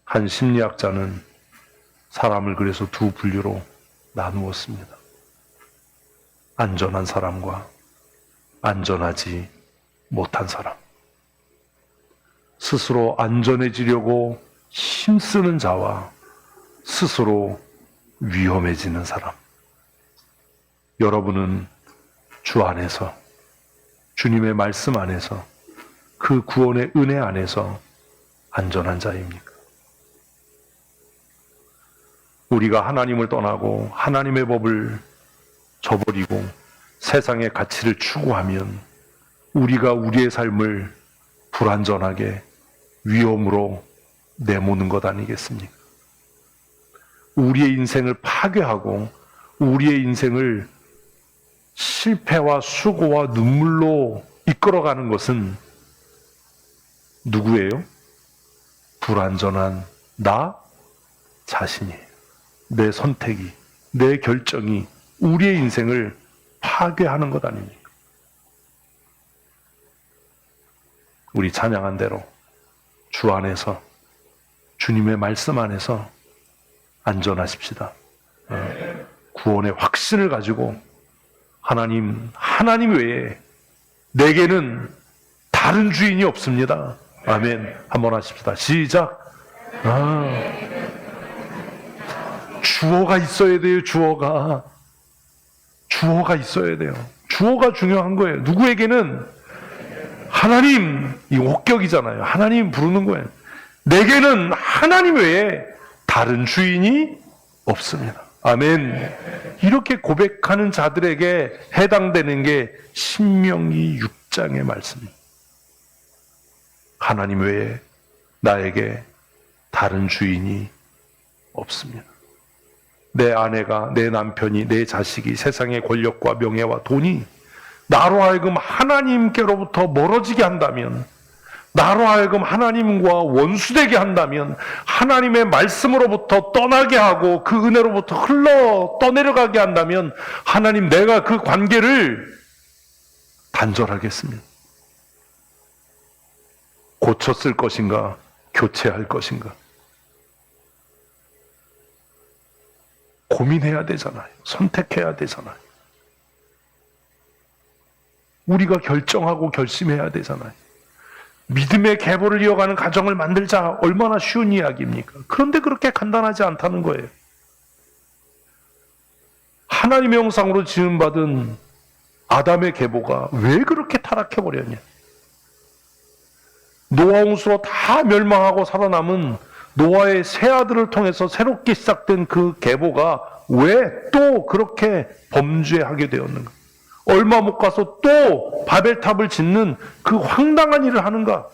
한 심리학자는 사람을 그래서 두 분류로 나누었습니다. 안전한 사람과 안전하지 못한 사람. 스스로 안전해지려고 힘쓰는 자와 스스로 위험해지는 사람. 여러분은 주 안에서, 주님의 말씀 안에서, 그 구원의 은혜 안에서 안전한 자입니까? 우리가 하나님을 떠나고 하나님의 법을 저버리고 세상의 가치를 추구하면 우리가 우리의 삶을 불안전하게 위험으로 내모는 것 아니겠습니까? 우리의 인생을 파괴하고 우리의 인생을 실패와 수고와 눈물로 이끌어가는 것은 누구예요? 불안전한 나 자신이에요. 내 선택이, 내 결정이 우리의 인생을 파괴하는 것 아닙니까? 우리 찬양한 대로 주 안에서, 주님의 말씀 안에서 안전하십시다. 구원의 확신을 가지고 하나님 외에 내게는 다른 주인이 없습니다. 아멘. 한번 하십시다. 시작. 주어가 있어야 돼요. 주어가 있어야 돼요. 주어가 중요한 거예요. 누구에게는 하나님, 이 혹격이잖아요. 하나님 부르는 거예요. 내게는 하나님 외에 다른 주인이 없습니다. 아멘. 이렇게 고백하는 자들에게 해당되는 게 신명기 6장의 말씀입니다. 하나님 외에 나에게 다른 주인이 없습니다. 내 아내가, 내 남편이, 내 자식이, 세상의 권력과 명예와 돈이 나로 하여금 하나님께로부터 멀어지게 한다면, 나로 하여금 하나님과 원수되게 한다면, 하나님의 말씀으로부터 떠나게 하고 그 은혜로부터 흘러 떠내려가게 한다면, 하나님, 내가 그 관계를 단절하겠습니다. 고쳤을 것인가, 교체할 것인가, 고민해야 되잖아요. 선택해야 되잖아요. 우리가 결정하고 결심해야 되잖아요. 믿음의 계보를 이어가는 가정을 만들자, 얼마나 쉬운 이야기입니까? 그런데 그렇게 간단하지 않다는 거예요. 하나님의 형상으로 지음받은 아담의 계보가 왜 그렇게 타락해버렸냐? 노아 홍수로 다 멸망하고 살아남은 노아의 세 아들을 통해서 새롭게 시작된 그 계보가 왜 또 그렇게 범죄하게 되었는가? 얼마 못 가서 또 바벨탑을 짓는 그 황당한 일을 하는가?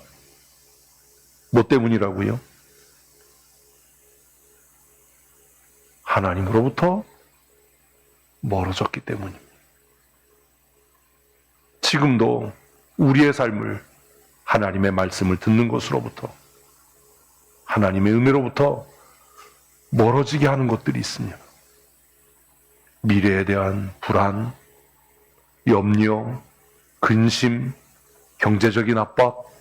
뭐 때문이라고요? 하나님으로부터 멀어졌기 때문입니다. 지금도 우리의 삶을 하나님의 말씀을 듣는 것으로부터, 하나님의 은혜로부터 멀어지게 하는 것들이 있습니다. 미래에 대한 불안, 염려, 근심, 경제적인 압박,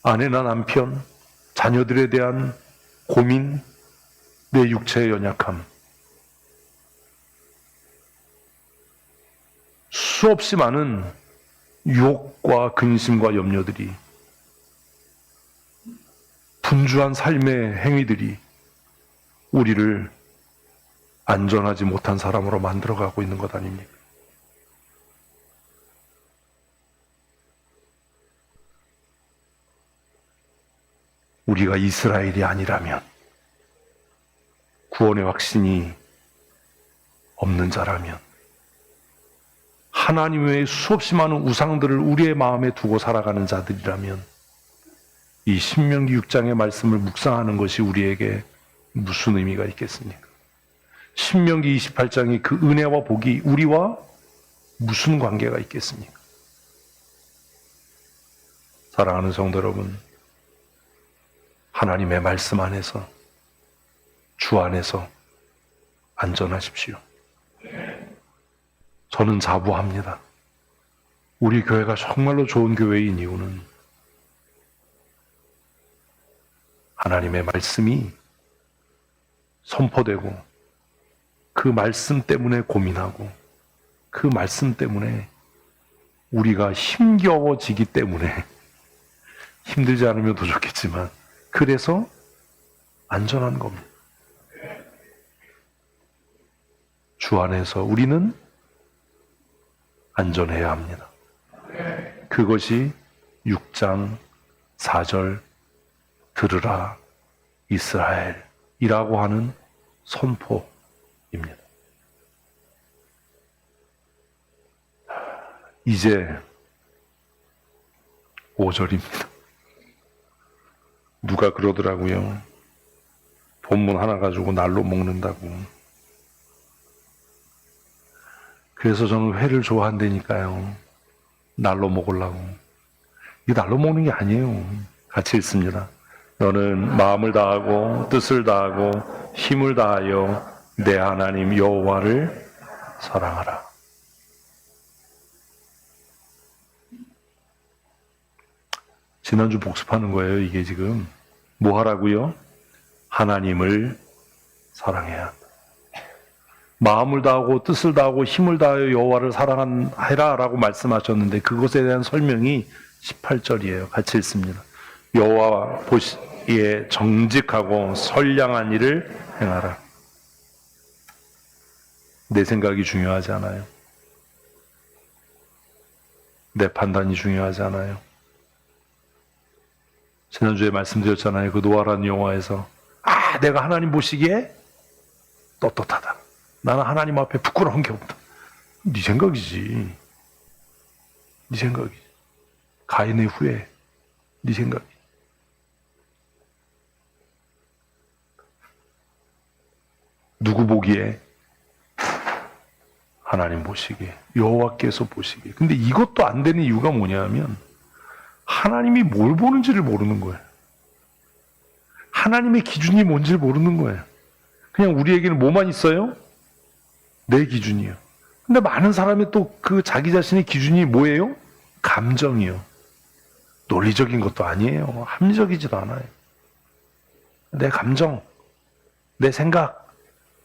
아내나 남편, 자녀들에 대한 고민, 내 육체의 연약함, 수없이 많은 유혹과 근심과 염려들이, 분주한 삶의 행위들이 우리를 안전하지 못한 사람으로 만들어가고 있는 것 아닙니까? 우리가 이스라엘이 아니라면, 구원의 확신이 없는 자라면, 하나님 외에 수없이 많은 우상들을 우리의 마음에 두고 살아가는 자들이라면 이 신명기 6장의 말씀을 묵상하는 것이 우리에게 무슨 의미가 있겠습니까? 신명기 28장의 그 은혜와 복이 우리와 무슨 관계가 있겠습니까? 사랑하는 성도 여러분, 하나님의 말씀 안에서, 주 안에서 안전하십시오. 저는 자부합니다. 우리 교회가 정말로 좋은 교회인 이유는 하나님의 말씀이 선포되고 그 말씀 때문에 고민하고 그 말씀 때문에 우리가 힘겨워지기 때문에, 힘들지 않으면 더 좋겠지만 그래서 안전한 겁니다. 주 안에서 우리는 안전해야 합니다. 그것이 6장 4절 들으라 이스라엘이라고 하는 선포입니다. 이제 5절입니다. 누가 그러더라고요. 본문 하나 가지고 날로 먹는다고. 그래서 저는 회를 좋아한다니까요. 날로 먹으려고. 이게 날로 먹는 게 아니에요. 같이 읽습니다. 너는 마음을 다하고 뜻을 다하고 힘을 다하여 내 하나님 여호와를 사랑하라. 지난주 복습하는 거예요. 이게 지금 뭐 하라고요? 하나님을 사랑해야 한다. 마음을 다하고 뜻을 다하고 힘을 다하여 여호와를 사랑하라 라고 말씀하셨는데 그것에 대한 설명이 18절이에요. 같이 읽습니다. 여호와 보시기에 정직하고 선량한 일을 행하라. 내 생각이 중요하지 않아요. 내 판단이 중요하지 않아요. 지난주에 말씀드렸잖아요. 그 노아라는 영화에서 내가 하나님 보시기에 떳떳하다. 나는 하나님 앞에 부끄러운 게 없다. 네 생각이지. 네 생각이지. 가인의 후회. 네 생각이지. 누구 보기에? 하나님 보시기에. 여호와께서 보시기에. 근데 이것도 안 되는 이유가 뭐냐면 하나님이 뭘 보는지를 모르는 거예요. 하나님의 기준이 뭔지를 모르는 거예요. 그냥 우리에게는 뭐만 있어요? 내 기준이요. 근데 많은 사람이 또 그 자기 자신의 기준이 뭐예요? 감정이요. 논리적인 것도 아니에요. 합리적이지도 않아요. 내 감정, 내 생각,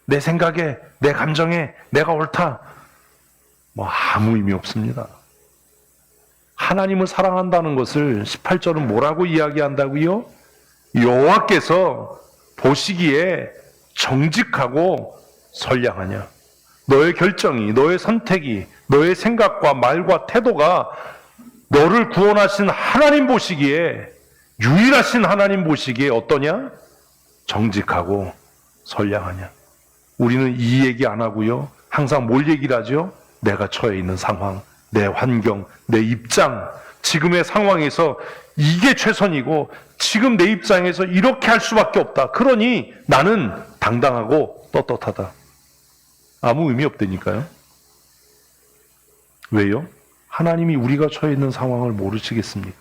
내 생각에, 내 감정에 내가 옳다. 뭐 아무 의미 없습니다. 하나님을 사랑한다는 것을 18절은 뭐라고 이야기한다고요? 여호와께서 보시기에 정직하고 선량하냐. 너의 결정이, 너의 선택이, 너의 생각과 말과 태도가 너를 구원하신 하나님 보시기에, 유일하신 하나님 보시기에 어떠냐? 정직하고 선량하냐. 우리는 이 얘기 안 하고요. 항상 뭘 얘기를 하죠? 내가 처해 있는 상황, 내 환경, 내 입장, 지금의 상황에서 이게 최선이고 지금 내 입장에서 이렇게 할 수밖에 없다. 그러니 나는 당당하고 떳떳하다. 아무 의미 없다니까요. 왜요? 하나님이 우리가 처해 있는 상황을 모르시겠습니까?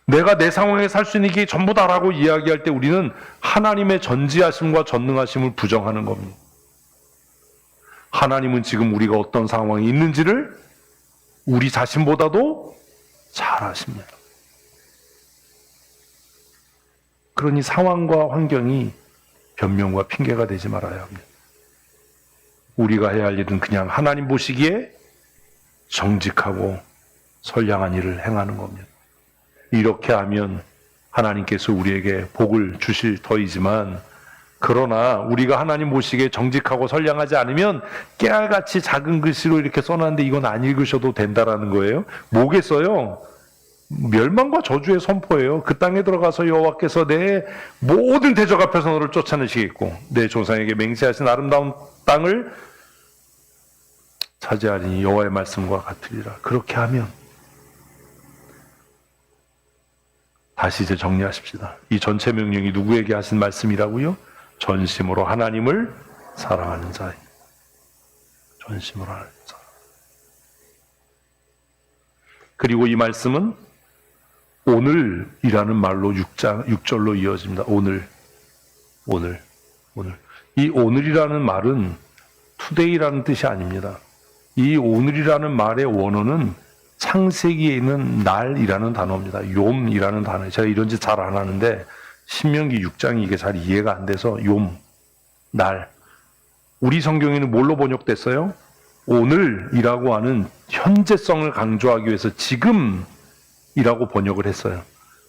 내가 내 상황에 살 수 있는 게 전부다라고 이야기할 때 우리는 하나님의 전지하심과 전능하심을 부정하는 겁니다. 하나님은 지금 우리가 어떤 상황에 있는지를 우리 자신보다도 잘 아십니다. 그러니 상황과 환경이 변명과 핑계가 되지 말아야 합니다. 우리가 해야 할 일은 그냥 하나님 보시기에 정직하고 선량한 일을 행하는 겁니다. 이렇게 하면 하나님께서 우리에게 복을 주실 터이지만, 그러나 우리가 하나님 보시기에 정직하고 선량하지 않으면 깨알같이 작은 글씨로 이렇게 써놨는데 이건 안 읽으셔도 된다라는 거예요. 뭐겠어요? 멸망과 저주의 선포예요. 그 땅에 들어가서 여호와께서 내 모든 대적 앞에서 너를 쫓아내시겠고 내 조상에게 맹세하신 아름다운 땅을 차지하리니 여호와의 말씀과 같으리라. 그렇게 하면, 다시 이제 정리하십시다. 이 전체 명령이 누구에게 하신 말씀이라고요? 전심으로 하나님을 사랑하는 자예요. 전심으로 하나님을 사랑. 그리고 이 말씀은 오늘이라는 말로 6절로 이어집니다. 오늘. 이 오늘이라는 말은 today라는 뜻이 아닙니다. 이 오늘이라는 말의 원어는 창세기에 있는 날이라는 단어입니다. 욤이라는 단어. 제가 이런 짓 잘 안 하는데 신명기 6장이 이게 잘 이해가 안 돼서 욤, 날. 우리 성경에는 뭘로 번역됐어요? 오늘이라고 하는 현재성을 강조하기 위해서 지금이라고 번역을 했어요.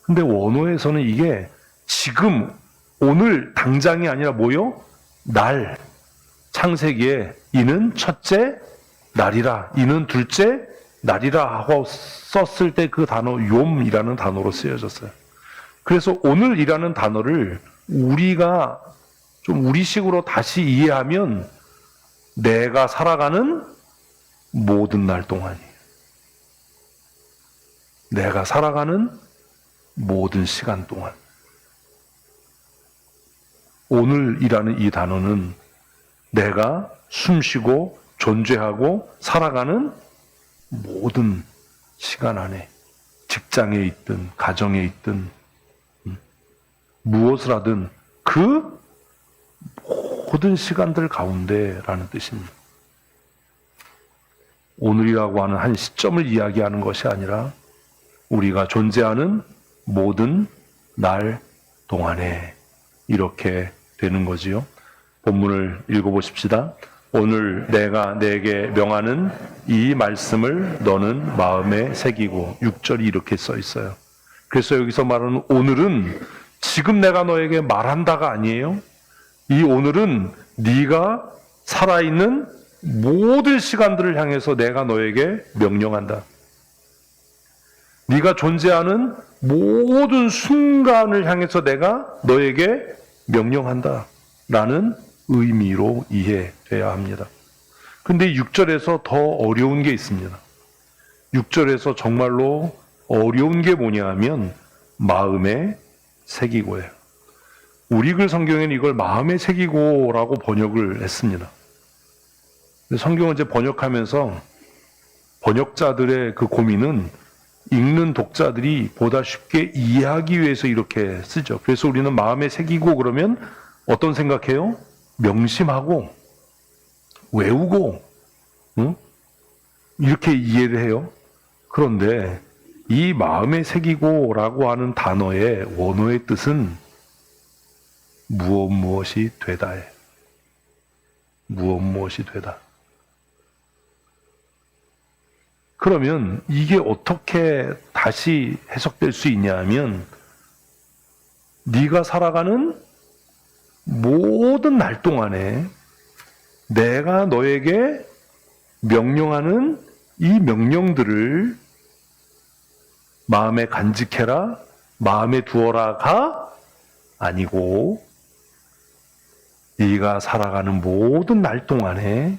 근데 원어에서는 이게 지금, 오늘, 당장이 아니라 뭐요? 날. 창세기에 이는 첫째 날이라, 이는 둘째 날이라 하고 썼을 때 그 단어 욤이라는 단어로 쓰여졌어요. 그래서 오늘이라는 단어를 우리가 좀 우리식으로 다시 이해하면 내가 살아가는 모든 날 동안이에요. 내가 살아가는 모든 시간 동안. 오늘이라는 이 단어는 내가 숨쉬고 존재하고 살아가는 모든 시간 안에, 직장에 있든 가정에 있든 무엇을 하든 그 모든 시간들 가운데라는 뜻입니다. 오늘이라고 하는 한 시점을 이야기하는 것이 아니라 우리가 존재하는 모든 날 동안에 이렇게 되는 거지요. 본문을 읽어보십시다. 오늘 내가 내게 명하는 이 말씀을 너는 마음에 새기고, 6절이 이렇게 써 있어요. 그래서 여기서 말하는 오늘은 지금 내가 너에게 말한다가 아니에요. 이 오늘은 네가 살아있는 모든 시간들을 향해서 내가 너에게 명령한다. 네가 존재하는 모든 순간을 향해서 내가 너에게 명령한다 라는 의미로 이해돼야 합니다. 근데 6절에서 더 어려운 게 있습니다. 6절에서 정말로 어려운 게 뭐냐 하면 마음에 새기고예요. 우리 글 성경에는 이걸 마음에 새기고라고 번역을 했습니다. 성경을 이제 번역하면서 번역자들의 그 고민은 읽는 독자들이 보다 쉽게 이해하기 위해서 이렇게 쓰죠. 그래서 우리는 마음에 새기고 그러면 어떤 생각해요? 명심하고 외우고 이렇게 이해를 해요. 그런데 이 마음에 새기고라고 하는 단어의 원어의 뜻은 무엇이 되다예요. 무엇이 되다. 그러면 이게 어떻게 다시 해석될 수 있냐 하면 네가 살아가는 모든 날 동안에 내가 너에게 명령하는 이 명령들을 마음에 간직해라, 마음에 두어라가 아니고 네가 살아가는 모든 날 동안에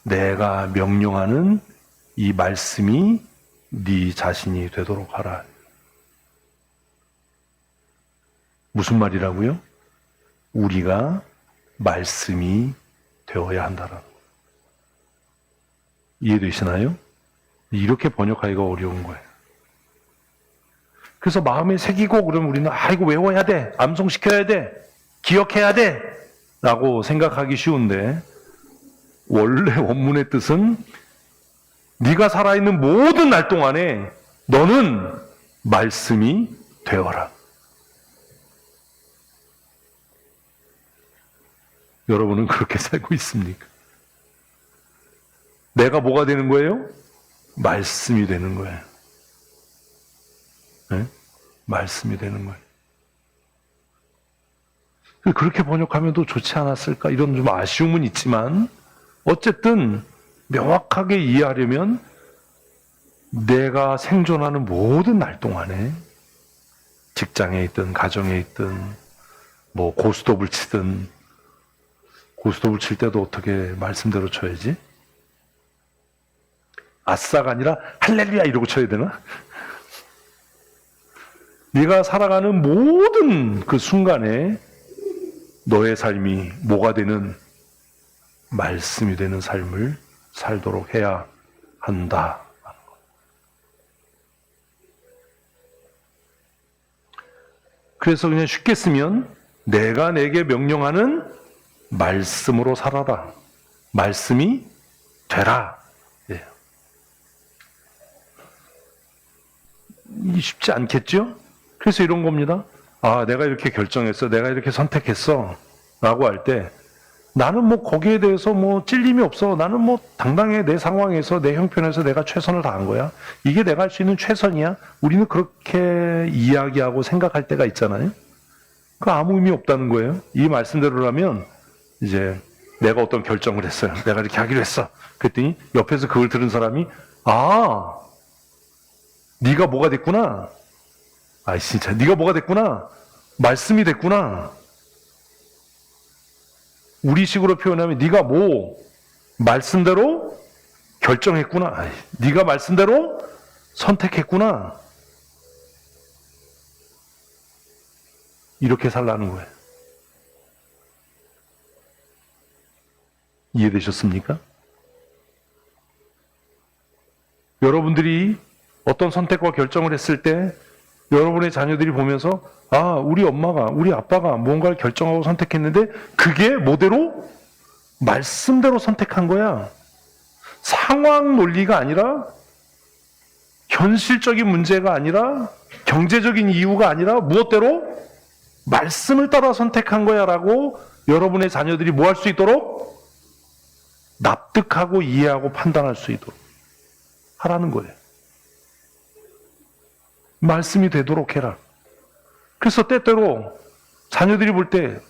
내가 명령하는 이 말씀이 네 자신이 되도록 하라. 무슨 말이라고요? 우리가 말씀이 되어야 한다라는 거예요. 이해되시나요? 이렇게 번역하기가 어려운 거예요. 그래서 마음에 새기고 그러면 우리는 이거 외워야 돼, 암송시켜야 돼, 기억해야 돼 라고 생각하기 쉬운데 원래 원문의 뜻은 네가 살아있는 모든 날 동안에 너는 말씀이 되어라. 여러분은 그렇게 살고 있습니까? 내가 뭐가 되는 거예요? 말씀이 되는 거예요. 네? 말씀이 되는 거예요. 그렇게 번역하면 더 좋지 않았을까? 이런 좀 아쉬움은 있지만 어쨌든 명확하게 이해하려면 내가 생존하는 모든 날 동안에 직장에 있든 가정에 있든 뭐 고스톱을 치든 고스톱을 칠 때도 어떻게 말씀대로 쳐야지? 아싸가 아니라 할렐루야 이러고 쳐야 되나? 네가 살아가는 모든 그 순간에 너의 삶이 뭐가 되는 말씀이 되는 삶을 살도록 해야 한다. 그래서 그냥 쉽게 쓰면 내가 내게 명령하는 말씀으로 살아라. 말씀이 되라. 예. 쉽지 않겠죠? 그래서 이런 겁니다. 아, 내가 이렇게 결정했어. 내가 이렇게 선택했어. 라고 할 때 나는 뭐 거기에 대해서 뭐 찔림이 없어. 나는 뭐 당당해. 내 상황에서 내 형편에서 내가 최선을 다한 거야. 이게 내가 할 수 있는 최선이야. 우리는 그렇게 이야기하고 생각할 때가 있잖아요. 그 아무 의미 없다는 거예요. 이 말씀대로라면 이제 내가 어떤 결정을 했어요. 내가 이렇게 하기로 했어. 그랬더니 옆에서 그걸 들은 사람이 아, 네가 뭐가 됐구나. 아, 진짜 네가 뭐가 됐구나. 말씀이 됐구나. 우리식으로 표현하면 네가 뭐 말씀대로 결정했구나. 아이, 네가 말씀대로 선택했구나. 이렇게 살라는 거예요. 이해되셨습니까? 여러분들이 어떤 선택과 결정을 했을 때 여러분의 자녀들이 보면서 아, 우리 엄마가, 우리 아빠가 뭔가를 결정하고 선택했는데 그게 뭐대로? 말씀대로 선택한 거야. 상황 논리가 아니라 현실적인 문제가 아니라 경제적인 이유가 아니라 무엇대로? 말씀을 따라 선택한 거야 라고 여러분의 자녀들이 뭐 할 수 있도록? 납득하고 이해하고 판단할 수 있도록 하라는 거예요. 말씀이 되도록 해라. 그래서 때때로 자녀들이 볼 때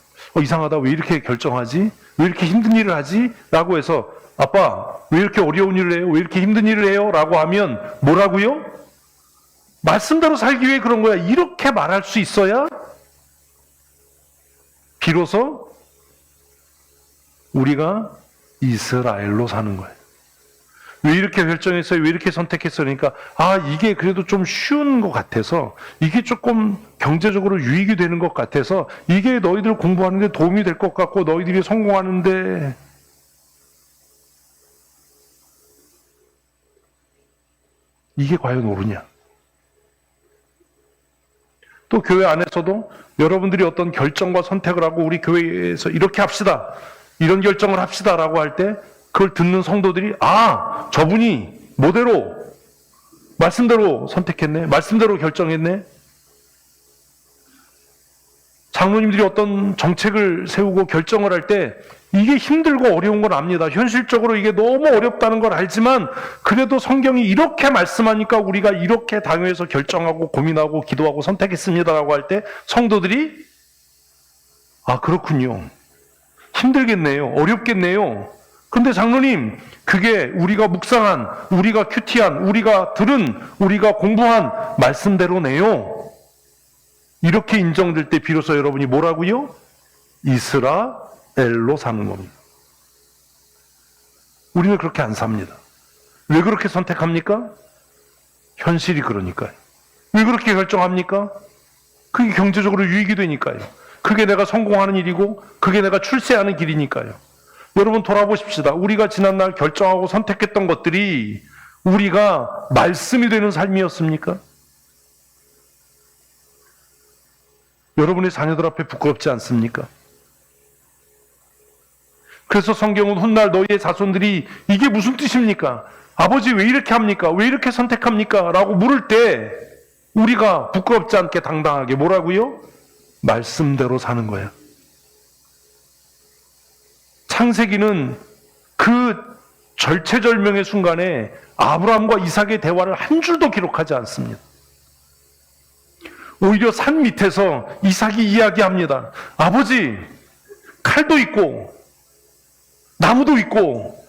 이상하다. 왜 이렇게 결정하지? 왜 이렇게 힘든 일을 하지? 라고 해서 아빠 왜 이렇게 어려운 일을 해요? 왜 이렇게 힘든 일을 해요? 라고 하면 뭐라고요? 말씀대로 살기 위해 그런 거야. 이렇게 말할 수 있어야 비로소 우리가 이스라엘로 사는 거예요. 왜 이렇게 결정했어요? 왜 이렇게 선택했어요? 그러니까 아, 이게 그래도 좀 쉬운 것 같아서, 이게 조금 경제적으로 유익이 되는 것 같아서, 이게 너희들 공부하는 데 도움이 될 것 같고 너희들이 성공하는데, 이게 과연 옳으냐? 또 교회 안에서도 여러분들이 어떤 결정과 선택을 하고 우리 교회에서 이렇게 합시다, 이런 결정을 합시다 라고 할 때 그걸 듣는 성도들이 아, 저분이 뭐대로 말씀대로 선택했네, 말씀대로 결정했네. 장로님들이 어떤 정책을 세우고 결정을 할 때 이게 힘들고 어려운 걸 압니다. 현실적으로 이게 너무 어렵다는 걸 알지만 그래도 성경이 이렇게 말씀하니까 우리가 이렇게 당회에서 결정하고 고민하고 기도하고 선택했습니다라고 할 때 성도들이 아, 그렇군요. 힘들겠네요. 어렵겠네요. 근데 장로님, 그게 우리가 묵상한, 우리가 큐티한, 우리가 들은, 우리가 공부한 말씀대로네요. 이렇게 인정될 때 비로소 여러분이 뭐라고요? 이스라엘로 사는 겁니다. 우리는 그렇게 안 삽니다. 왜 그렇게 선택합니까? 현실이 그러니까요. 왜 그렇게 결정합니까? 그게 경제적으로 유익이 되니까요. 그게 내가 성공하는 일이고 그게 내가 출세하는 길이니까요. 여러분 돌아보십시다. 우리가 지난날 결정하고 선택했던 것들이 우리가 말씀이 되는 삶이었습니까? 여러분의 자녀들 앞에 부끄럽지 않습니까? 그래서 성경은 훗날 너희의 자손들이 이게 무슨 뜻입니까? 아버지 왜 이렇게 합니까? 왜 이렇게 선택합니까? 라고 물을 때 우리가 부끄럽지 않게 당당하게 뭐라고요? 말씀대로 사는 거예요. 창세기는 그 절체절명의 순간에 아브라함과 이삭의 대화를 한 줄도 기록하지 않습니다. 오히려 산 밑에서 이삭이 이야기합니다. 아버지, 칼도 있고 나무도 있고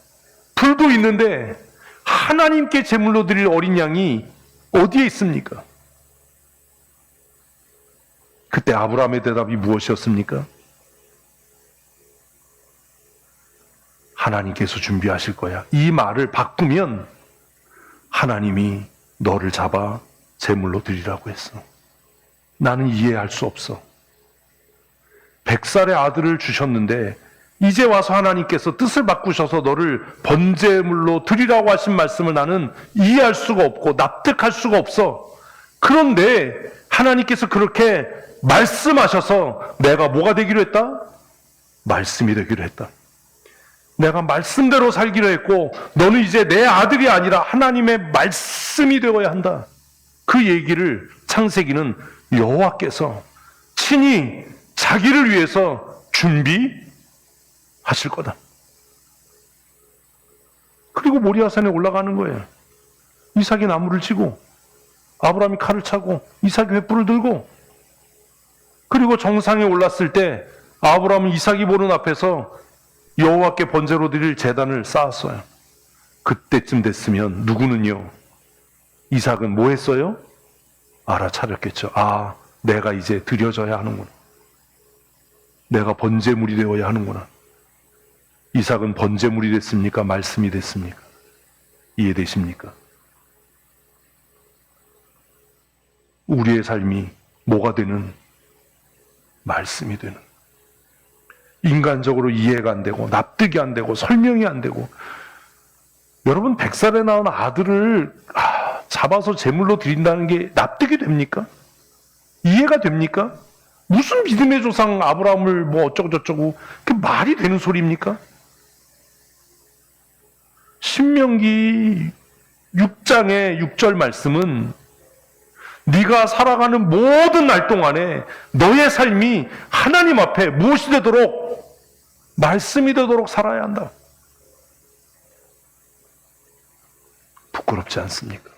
불도 있는데 하나님께 제물로 드릴 어린 양이 어디에 있습니까? 그때 아브라함의 대답이 무엇이었습니까? 하나님께서 준비하실 거야. 이 말을 바꾸면 하나님이 너를 잡아 제물로 드리라고 했어. 나는 이해할 수 없어. 100살의 아들을 주셨는데 이제 와서 하나님께서 뜻을 바꾸셔서 너를 번제물로 드리라고 하신 말씀을 나는 이해할 수가 없고 납득할 수가 없어. 그런데 하나님께서 그렇게 말씀하셔서 내가 뭐가 되기로 했다? 말씀이 되기로 했다. 내가 말씀대로 살기로 했고 너는 이제 내 아들이 아니라 하나님의 말씀이 되어야 한다. 그 얘기를 창세기는 여호와께서 친히 자기를 위해서 준비하실 거다. 그리고 모리아산에 올라가는 거예요. 이삭이 나무를 치고 아브라함이 칼을 차고 이삭이 횃불을 들고, 그리고 정상에 올랐을 때 아브라함은 이삭이 보는 앞에서 여호와께 번제로 드릴 제단을 쌓았어요. 그때쯤 됐으면 누구는요, 이삭은 뭐 했어요? 알아차렸겠죠. 아, 내가 이제 드려져야 하는구나. 내가 번제물이 되어야 하는구나. 이삭은 번제물이 됐습니까? 말씀이 됐습니까? 이해되십니까? 우리의 삶이 뭐가 되는? 말씀이 되는. 인간적으로 이해가 안 되고 납득이 안 되고 설명이 안 되고, 여러분 100살에 낳은 아들을 잡아서 제물로 드린다는 게 납득이 됩니까? 이해가 됩니까? 무슨 믿음의 조상 아브라함을 뭐 어쩌고저쩌고, 그게 말이 되는 소리입니까? 신명기 6장의 6절 말씀은 네가 살아가는 모든 날 동안에 너의 삶이 하나님 앞에 무엇이 되도록? 말씀이 되도록 살아야 한다. 부끄럽지 않습니까?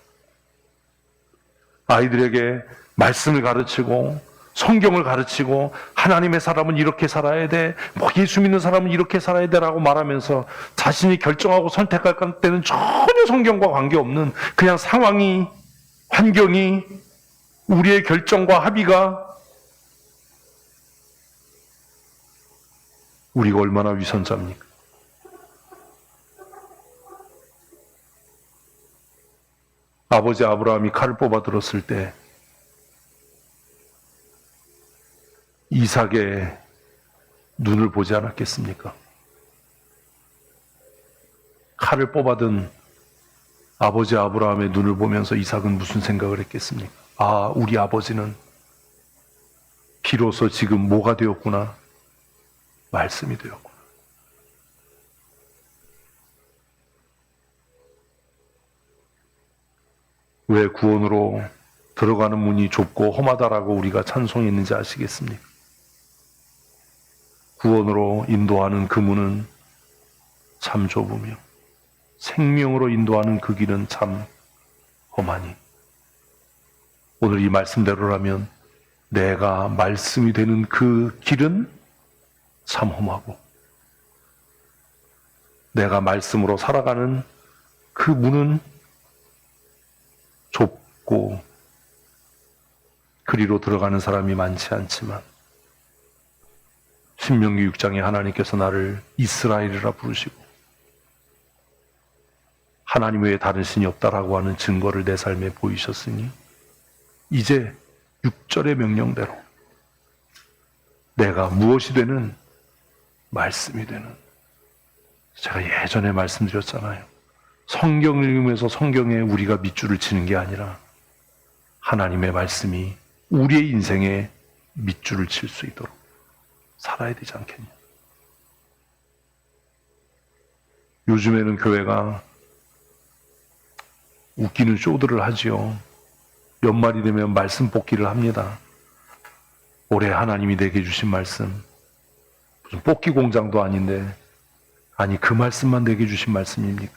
아이들에게 말씀을 가르치고 성경을 가르치고 하나님의 사람은 이렇게 살아야 돼, 뭐 예수 믿는 사람은 이렇게 살아야 돼라고 말하면서 자신이 결정하고 선택할 때는 전혀 성경과 관계없는 그냥 상황이, 환경이, 우리의 결정과 합의가, 우리가 얼마나 위선자입니까? 아버지 아브라함이 칼을 뽑아 들었을 때 이삭의 눈을 보지 않았겠습니까? 칼을 뽑아든 아버지 아브라함의 눈을 보면서 이삭은 무슨 생각을 했겠습니까? 아, 우리 아버지는 비로소 지금 뭐가 되었구나? 말씀이 되었구나. 왜 구원으로 들어가는 문이 좁고 험하다라고 우리가 찬송했는지 아시겠습니까? 구원으로 인도하는 그 문은 참 좁으며 생명으로 인도하는 그 길은 참 험하니, 오늘 이 말씀대로라면 내가 말씀이 되는 그 길은 참 험하고, 내가 말씀으로 살아가는 그 문은 좁고 그리로 들어가는 사람이 많지 않지만, 신명기 6장에 하나님께서 나를 이스라엘이라 부르시고 하나님 외에 다른 신이 없다라고 하는 증거를 내 삶에 보이셨으니, 이제 6절의 명령대로 내가 무엇이 되는? 말씀이 되는. 제가 예전에 말씀드렸잖아요. 성경을 읽으면서 성경에 우리가 밑줄을 치는 게 아니라 하나님의 말씀이 우리의 인생에 밑줄을 칠 수 있도록 살아야 되지 않겠냐. 요즘에는 교회가 웃기는 쇼들을 하지요. 연말이 되면 말씀 뽑기를 합니다. 올해 하나님이 내게 주신 말씀, 무슨 뽑기 공장도 아닌데, 아니 그 말씀만 내게 주신 말씀입니까?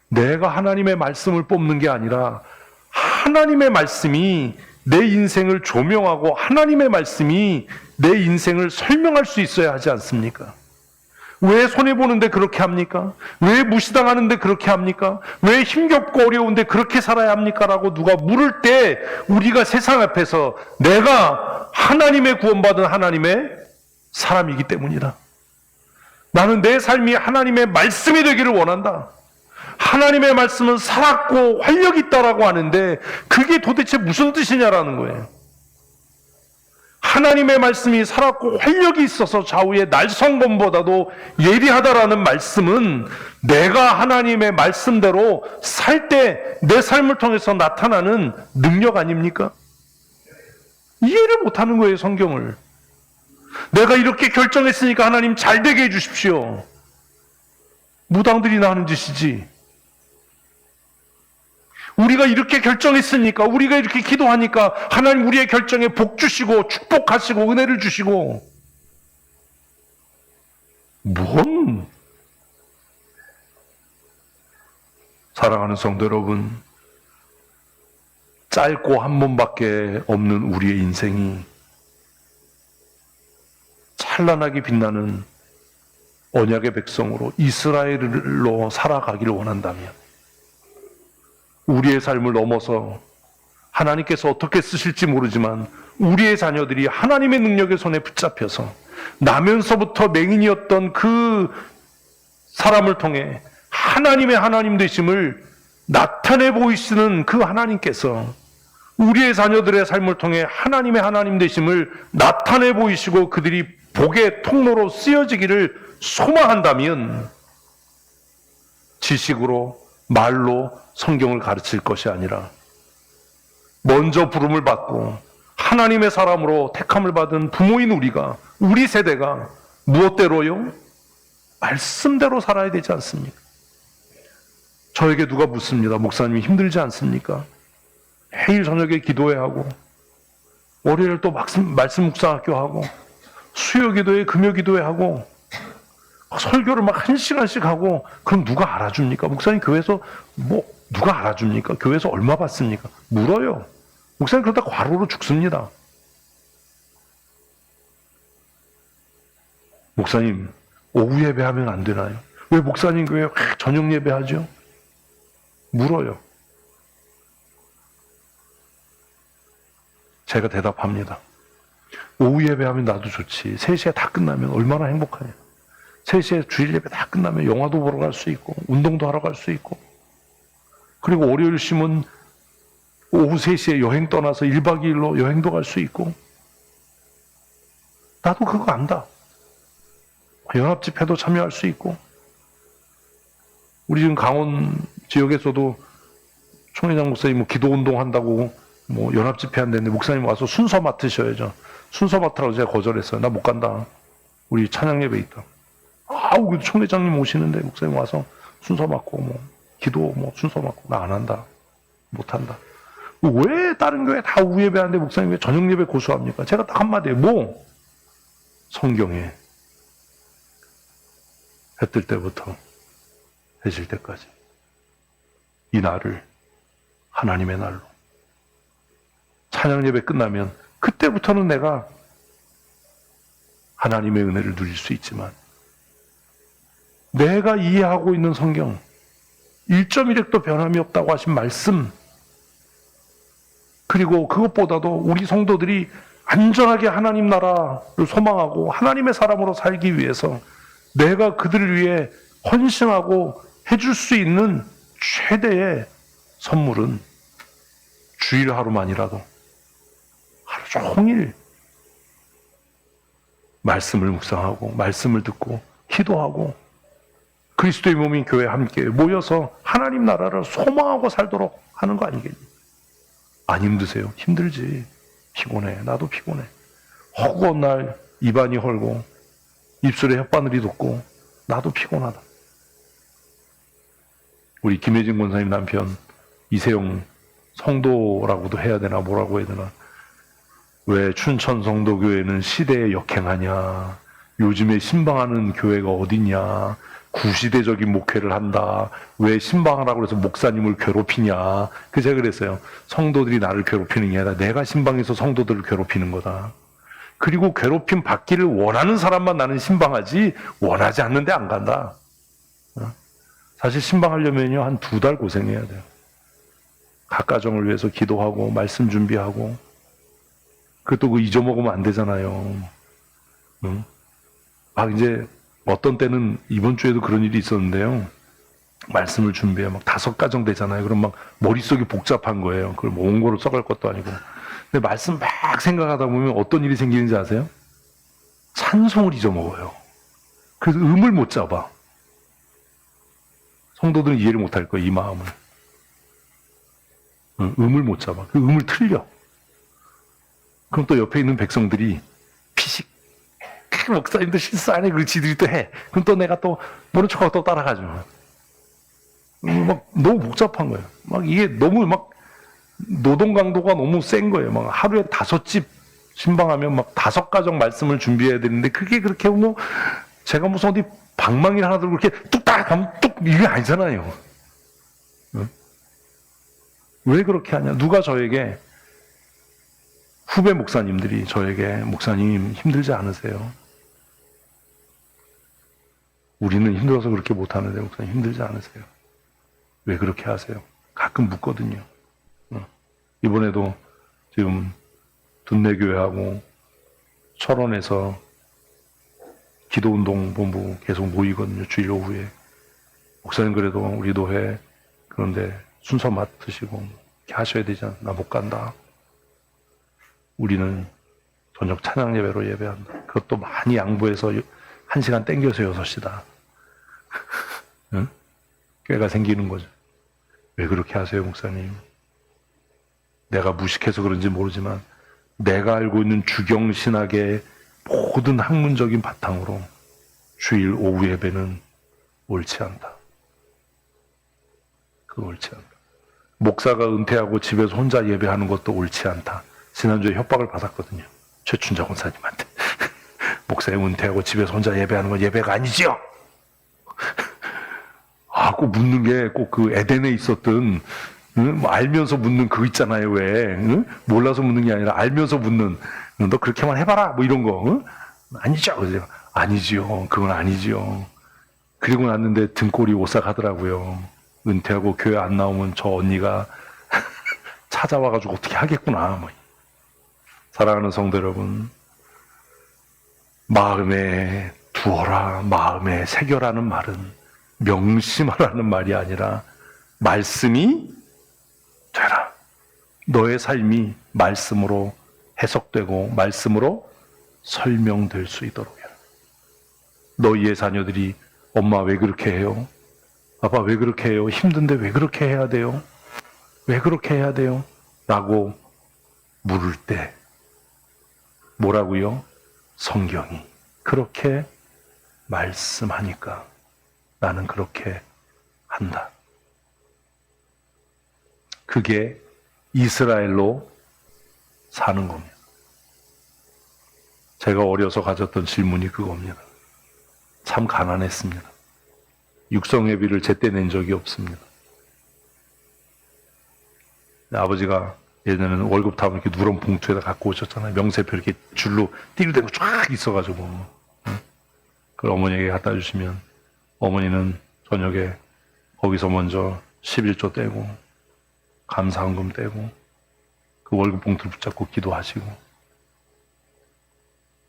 내가 하나님의 말씀을 뽑는 게 아니라 하나님의 말씀이 내 인생을 조명하고 하나님의 말씀이 내 인생을 설명할 수 있어야 하지 않습니까? 왜 손해보는데 그렇게 합니까? 왜 무시당하는데 그렇게 합니까? 왜 힘겹고 어려운데 그렇게 살아야 합니까? 라고 누가 물을 때 우리가 세상 앞에서 내가 하나님의 구원받은 하나님의 사람이기 때문이다. 나는 내 삶이 하나님의 말씀이 되기를 원한다. 하나님의 말씀은 살았고 활력이 있다라고 하는데 그게 도대체 무슨 뜻이냐라는 거예요. 하나님의 말씀이 살았고 활력이 있어서 좌우의 날성검보다도 예리하다라는 말씀은 내가 하나님의 말씀대로 살 때 내 삶을 통해서 나타나는 능력 아닙니까? 이해를 못하는 거예요, 성경을. 내가 이렇게 결정했으니까 하나님 잘 되게 해주십시오. 무당들이나 하는 짓이지. 우리가 이렇게 결정했으니까, 우리가 이렇게 기도하니까 하나님 우리의 결정에 복 주시고 축복하시고 은혜를 주시고, 뭔? 사랑하는 성도 여러분, 짧고 한 번밖에 없는 우리의 인생이 찬란하게 빛나는 언약의 백성으로 이스라엘로 살아가기를 원한다면 우리의 삶을 넘어서 하나님께서 어떻게 쓰실지 모르지만 우리의 자녀들이 하나님의 능력의 손에 붙잡혀서 나면서부터 맹인이었던 그 사람을 통해 하나님의 하나님 되심을 나타내 보이시는 그 하나님께서 우리의 자녀들의 삶을 통해 하나님의 하나님 되심을 나타내 보이시고 그들이 복의 통로로 쓰여지기를 소망한다면 지식으로 말로 성경을 가르칠 것이 아니라 먼저 부름을 받고 하나님의 사람으로 택함을 받은 부모인 우리가, 우리 세대가 무엇대로요? 말씀대로 살아야 되지 않습니까? 저에게 누가 묻습니다. 목사님이 힘들지 않습니까? 매일 저녁에 기도회 하고 월요일 또 말씀 묵상학교 하고 수요 기도회, 금요 기도회 하고 설교를 막 1시간씩 하고 그럼 누가 알아줍니까? 목사님 교회에서 누가 알아줍니까? 교회에서 얼마 받습니까? 물어요. 목사님 그러다 과로로 죽습니다. 목사님 오후 예배하면 안 되나요? 왜 목사님 교회 저녁 예배하죠? 물어요. 제가 대답합니다. 오후 예배하면 나도 좋지. 3시에 다 끝나면 얼마나 행복하냐. 3시에 주일 예배 다 끝나면 영화도 보러 갈 수 있고 운동도 하러 갈 수 있고 그리고 월요일 쉬면 오후 3시에 여행 떠나서 1박 2일로 여행도 갈 수 있고 나도 그거 안다. 연합집회도 참여할 수 있고 우리 지금 강원 지역에서도 총회장 목사님 기도운동 한다고 연합집회 한다는데 목사님 와서 순서 맡으셔야죠. 순서 맡으라고 제가 거절했어요. 나 못 간다. 우리 찬양예배 있다. 그 총회장님 오시는데 목사님 와서 순서 맡고 기도 순서 맡고 나 안 한다. 못 한다. 왜 다른 교회 다 오후 예배하는데 목사님 왜 저녁 예배 고수합니까? 제가 딱 한마디에 성경에 해 뜰 때부터 해 질 때까지 이 날을 하나님의 날로 찬양 예배 끝나면 그때부터는 내가 하나님의 은혜를 누릴 수 있지만 내가 이해하고 있는 성경 1.1획도 변함이 없다고 하신 말씀 그리고 그것보다도 우리 성도들이 안전하게 하나님 나라를 소망하고 하나님의 사람으로 살기 위해서 내가 그들을 위해 헌신하고 해줄 수 있는 최대의 선물은 주일 하루만이라도 하루 종일 말씀을 묵상하고 말씀을 듣고 기도하고 그리스도의 몸인 교회에 함께 모여서 하나님 나라를 소망하고 살도록 하는 거 아니겠니? 안 힘드세요? 힘들지. 피곤해. 나도 피곤해. 허구한 날 입안이 헐고 입술에 혓바늘이 돋고 나도 피곤하다. 우리 김혜진 권사님 남편 이세용 성도라고도 해야 되나 뭐라고 해야 되나, 왜 춘천 성도교회는 시대에 역행하냐, 요즘에 신방하는 교회가 어딨냐, 구시대적인 목회를 한다, 왜 신방하라고 해서 목사님을 괴롭히냐. 그 제가 그랬어요. 성도들이 나를 괴롭히는 게 아니라 내가 신방해서 성도들을 괴롭히는 거다. 그리고 괴롭힘 받기를 원하는 사람만 나는 신방하지, 원하지 않는데 안 간다. 사실 신방하려면요, 한 2달 고생해야 돼요. 각 가정을 위해서 기도하고 말씀 준비하고, 그것도 그 잊어먹으면 안 되잖아요. 막 이제 어떤 때는 이번 주에도 그런 일이 있었는데요. 말씀을 준비해 막 5가정 되잖아요. 그럼 막 머릿속이 복잡한 거예요. 그걸 뭐 원고로 써갈 것도 아니고. 근데 말씀 막 생각하다 보면 어떤 일이 생기는지 아세요? 찬송을 잊어먹어요. 그래서 음을 못 잡아. 성도들은 이해를 못 할 거예요, 이 마음을. 음을 못 잡아. 그 음을 틀려. 그럼 또 옆에 있는 백성들이 피식. 목사님도 실수 안 해. 그 지들이 또 해. 그럼 또 내가 또 모른 척하고 또 따라가죠. 막 너무 복잡한 거예요. 막 이게 너무 막 노동 강도가 너무 센 거예요. 막 하루에 5집 신방하면 막 5가정 말씀을 준비해야 되는데, 그게 그렇게 뭐 제가 무슨 어디 방망이를 하나 들고 그렇게 뚝딱 하면 뚝 이게 아니잖아요. 왜 그렇게 하냐? 누가 저에게, 후배 목사님들이 저에게, 목사님 힘들지 않으세요? 우리는 힘들어서 그렇게 못하는데 목사님 힘들지 않으세요? 왜 그렇게 하세요? 가끔 묻거든요. 이번에도 지금 둔내교회하고 철원에서 기도운동 본부 계속 모이거든요. 주일 오후에. 목사님 그래도 우리 교회 그런데 순서 맡으시고 이렇게 하셔야 되잖아. 나 못 간다. 우리는 저녁 찬양 예배로 예배한다. 그것도 많이 양보해서 1시간 땡겨서 6시다. 응? 꾀가 생기는 거죠. 왜 그렇게 하세요, 목사님? 내가 무식해서 그런지 모르지만 내가 알고 있는 주경신학의 모든 학문적인 바탕으로 주일 오후 예배는 옳지 않다. 그거 옳지 않다. 목사가 은퇴하고 집에서 혼자 예배하는 것도 옳지 않다. 지난주에 협박을 받았거든요. 최춘자 권사님한테. 목사님 은퇴하고 집에서 혼자 예배하는 건 예배가 아니지요? 꼭 묻는 게 꼭 그 에덴에 있었던, 뭐 알면서 묻는 그거 있잖아요, 왜? 몰라서 묻는 게 아니라 알면서 묻는, 너 그렇게만 해봐라, 뭐 이런 거. 아니죠. 그래서 아니지요. 그건 아니지요. 그리고 났는데 등골이 오싹하더라고요. 은퇴하고 교회 안 나오면 저 언니가 찾아와가지고 어떻게 하겠구나. 뭐. 사랑하는 성도 여러분, 마음에 두어라, 마음에 새겨라는 말은 명심하라는 말이 아니라 말씀이 되라. 너의 삶이 말씀으로 해석되고 말씀으로 설명될 수 있도록 해라. 너희의 자녀들이 엄마 왜 그렇게 해요? 아빠 왜 그렇게 해요? 힘든데 왜 그렇게 해야 돼요? 왜 그렇게 해야 돼요? 라고 물을 때 뭐라고요? 성경이 그렇게 말씀하니까 나는 그렇게 한다. 그게 이스라엘로 사는 겁니다. 제가 어려서 가졌던 질문이 그겁니다. 참 가난했습니다. 육성회비를 제때 낸 적이 없습니다. 아버지가 예전에는 월급 타면 이렇게 누런 봉투에다 갖고 오셨잖아요. 명세표 이렇게 줄로 띠로 된 거 쫙 있어가지고. 그걸 어머니에게 갖다 주시면 어머니는 저녁에 거기서 먼저 11조 떼고 감사헌금 떼고 그 월급 봉투를 붙잡고 기도하시고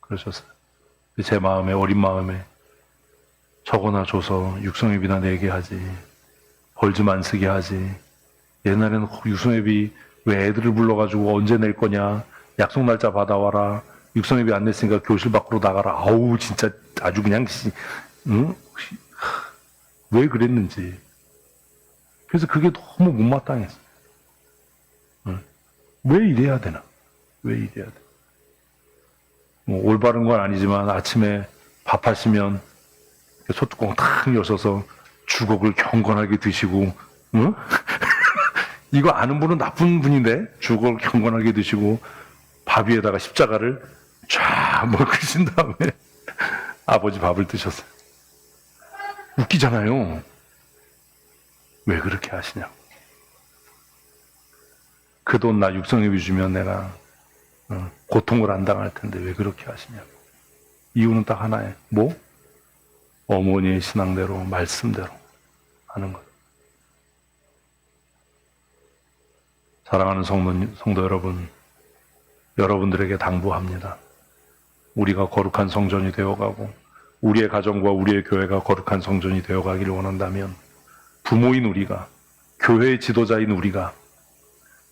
그러셨어요. 제 마음에, 어린 마음에 저거나 줘서 육성회비나 내게 하지, 벌 좀 안 쓰게 하지. 옛날에는 육성회비 왜 애들을 불러가지고 언제 낼 거냐, 약속 날짜 받아와라, 육성회비 안 냈으니까 교실 밖으로 나가라. 아우 진짜 아주 그냥 응? 왜 그랬는지. 그래서 그게 너무 못마땅했어요. 왜 이래야 되나? 왜 이래야 돼? 뭐 올바른 건 아니지만 아침에 밥 하시면 소뚜껑 탁 여셔서 주걱을 경건하게 드시고, 응? 이거 아는 분은 나쁜 분인데, 주걱을 경건하게 드시고, 밥 위에다가 십자가를 쫙 먹으신 다음에 아버지 밥을 드셨어요. 웃기잖아요. 왜 그렇게 하시냐고. 그 돈 나 육성회비 주면 내가 고통을 안 당할 텐데 왜 그렇게 하시냐고. 이유는 딱 하나예요. 뭐? 어머니의 신앙대로, 말씀대로 하는 것. 사랑하는 성도 여러분, 여러분들에게 당부합니다. 우리가 거룩한 성전이 되어가고 우리의 가정과 우리의 교회가 거룩한 성전이 되어가기를 원한다면 부모인 우리가, 교회의 지도자인 우리가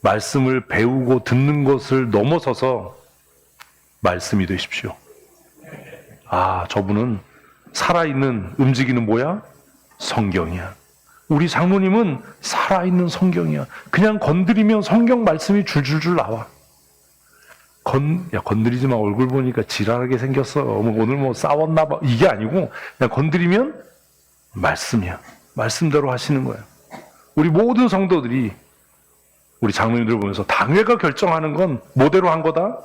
말씀을 배우고 듣는 것을 넘어서서 말씀이 되십시오. 아, 저분은 살아있는, 움직이는 뭐야? 성경이야. 우리 장로님은 살아있는 성경이야. 그냥 건드리면 성경 말씀이 줄줄줄 나와. 건드리지 마. 얼굴 보니까 지랄하게 생겼어. 오늘 뭐 싸웠나 봐. 이게 아니고 그냥 건드리면 말씀이야. 말씀대로 하시는 거예요. 우리 모든 성도들이 우리 장로님들 보면서 당회가 결정하는 건 뭐대로 한 거다?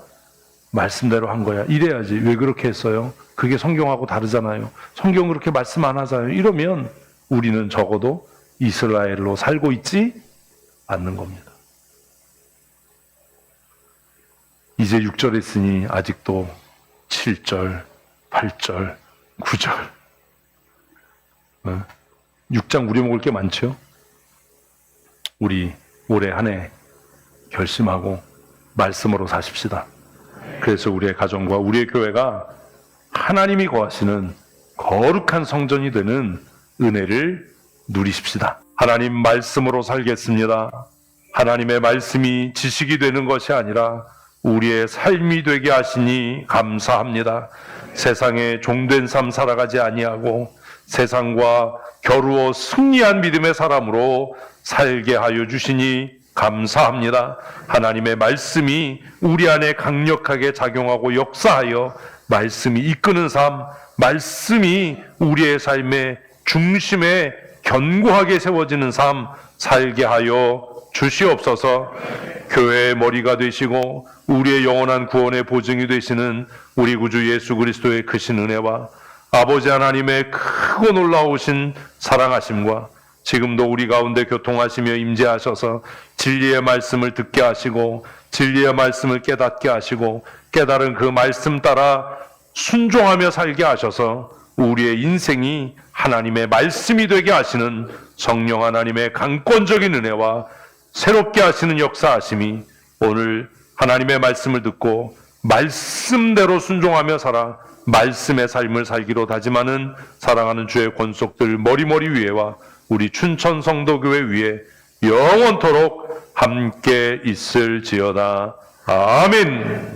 말씀대로 한 거야. 이래야지. 왜 그렇게 했어요? 그게 성경하고 다르잖아요. 성경 그렇게 말씀 안 하잖아요. 이러면 우리는 적어도 이스라엘로 살고 있지 않는 겁니다. 이제 6절 했으니 아직도 7절, 8절, 9절 6장 우려먹을 게 많죠. 우리 올해 한 해 결심하고 말씀으로 사십시다. 그래서 우리의 가정과 우리의 교회가 하나님이 거하시는 거룩한 성전이 되는 은혜를 누리십시다. 하나님 말씀으로 살겠습니다. 하나님의 말씀이 지식이 되는 것이 아니라 우리의 삶이 되게 하시니 감사합니다. 세상에 종된 삶 살아가지 아니하고 세상과 겨루어 승리한 믿음의 사람으로 살게 하여 주시니 감사합니다. 하나님의 말씀이 우리 안에 강력하게 작용하고 역사하여 말씀이 이끄는 삶, 말씀이 우리의 삶의 중심에 견고하게 세워지는 삶 살게 하여 주시옵소서. 교회의 머리가 되시고 우리의 영원한 구원의 보증이 되시는 우리 구주 예수 그리스도의 크신 은혜와 아버지 하나님의 크고 놀라우신 사랑하심과 지금도 우리 가운데 교통하시며 임재하셔서 진리의 말씀을 듣게 하시고 진리의 말씀을 깨닫게 하시고 깨달은 그 말씀 따라 순종하며 살게 하셔서 우리의 인생이 하나님의 말씀이 되게 하시는 성령 하나님의 강권적인 은혜와 새롭게 하시는 역사하심이 오늘 하나님의 말씀을 듣고 말씀대로 순종하며 살아 말씀의 삶을 살기로 다짐하는 사랑하는 주의 권속들 머리머리 위에와 우리 춘천 성도교회 위에 영원토록 함께 있을지어다. 아멘.